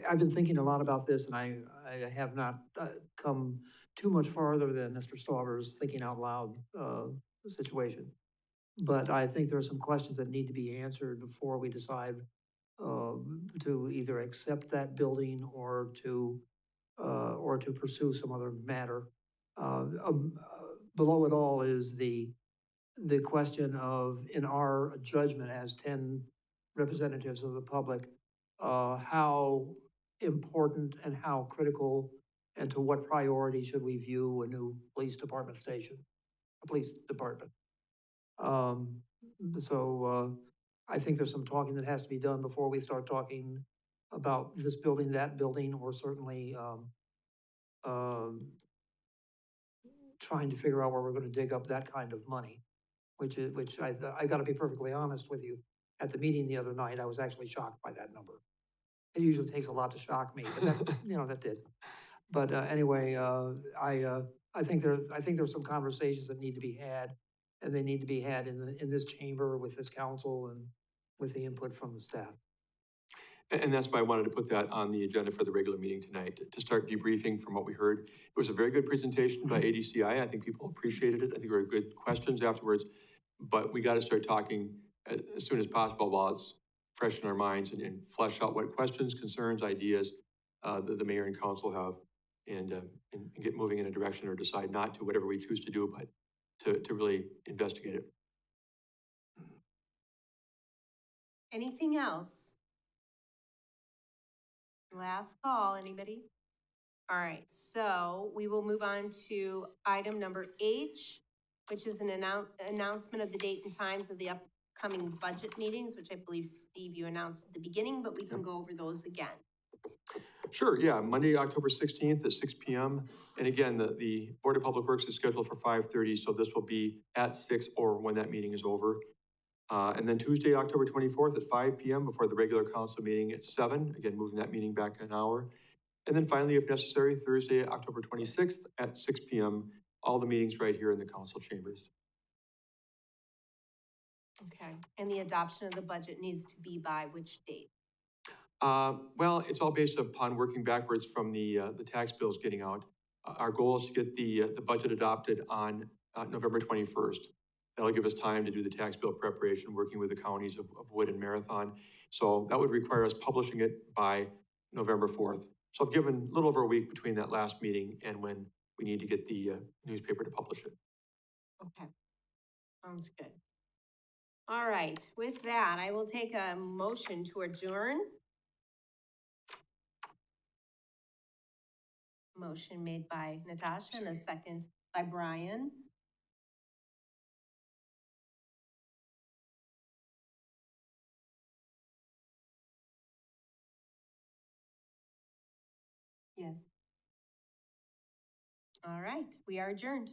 I've been thinking a lot about this, and I have not come too much farther than Mr. Stauber's thinking out loud situation. But I think there are some questions that need to be answered before we decide to either accept that building or to pursue some other matter. Below it all is the question of, in our judgment as 10 representatives of the public, how important and how critical and to what priority should we view a new police department station, a police department. I think there's some talking that has to be done before we start talking about this building, that building, or certainly, trying to figure out where we're gonna dig up that kind of money, which I gotta be perfectly honest with you. At the meeting the other night, I was actually shocked by that number. It usually takes a lot to shock me, but that, that did. But, anyway, I think there's some conversations that need to be had, and they need to be had in this chamber with this council and with the input from the staff.
And that's why I wanted to put that on the agenda for the regular meeting tonight, to start debriefing from what we heard. It was a very good presentation by ADCI. I think people appreciated it. I think there were good questions afterwards, but we got to start talking as soon as possible while it's fresh in our minds, and flesh out what questions, concerns, ideas the mayor and council have, and get moving in a direction, or decide not to, whatever we choose to do, but to really investigate it.
Anything else? Last call, anybody? All right, so we will move on to item number H, which is an announcement of the date and times of the upcoming budget meetings, which I believe, Steve, you announced at the beginning, but we can go over those again.
Sure, yeah, Monday, October 16th at 6 p.m. And again, the Board of Public Works is scheduled for 5:30, so this will be at 6 or when that meeting is over. And then Tuesday, October 24th at 5 p.m. before the regular council meeting at 7, again, moving that meeting back an hour. And then finally, if necessary, Thursday, October 26th at 6 p.m., all the meetings right here in the council chambers.
Okay, and the adoption of the budget needs to be by which date?
Well, it's all based upon working backwards from the tax bills getting out. Our goal is to get the budget adopted on November 21st. That'll give us time to do the tax bill preparation, working with the counties of Wood and Marathon. So that would require us publishing it by November 4th. So I've given a little over a week between that last meeting and when we need to get the newspaper to publish it.
Okay, sounds good. All right, with that, I will take a motion to adjourn. Motion made by Natasha and a second by Brian. Yes. All right, we are adjourned.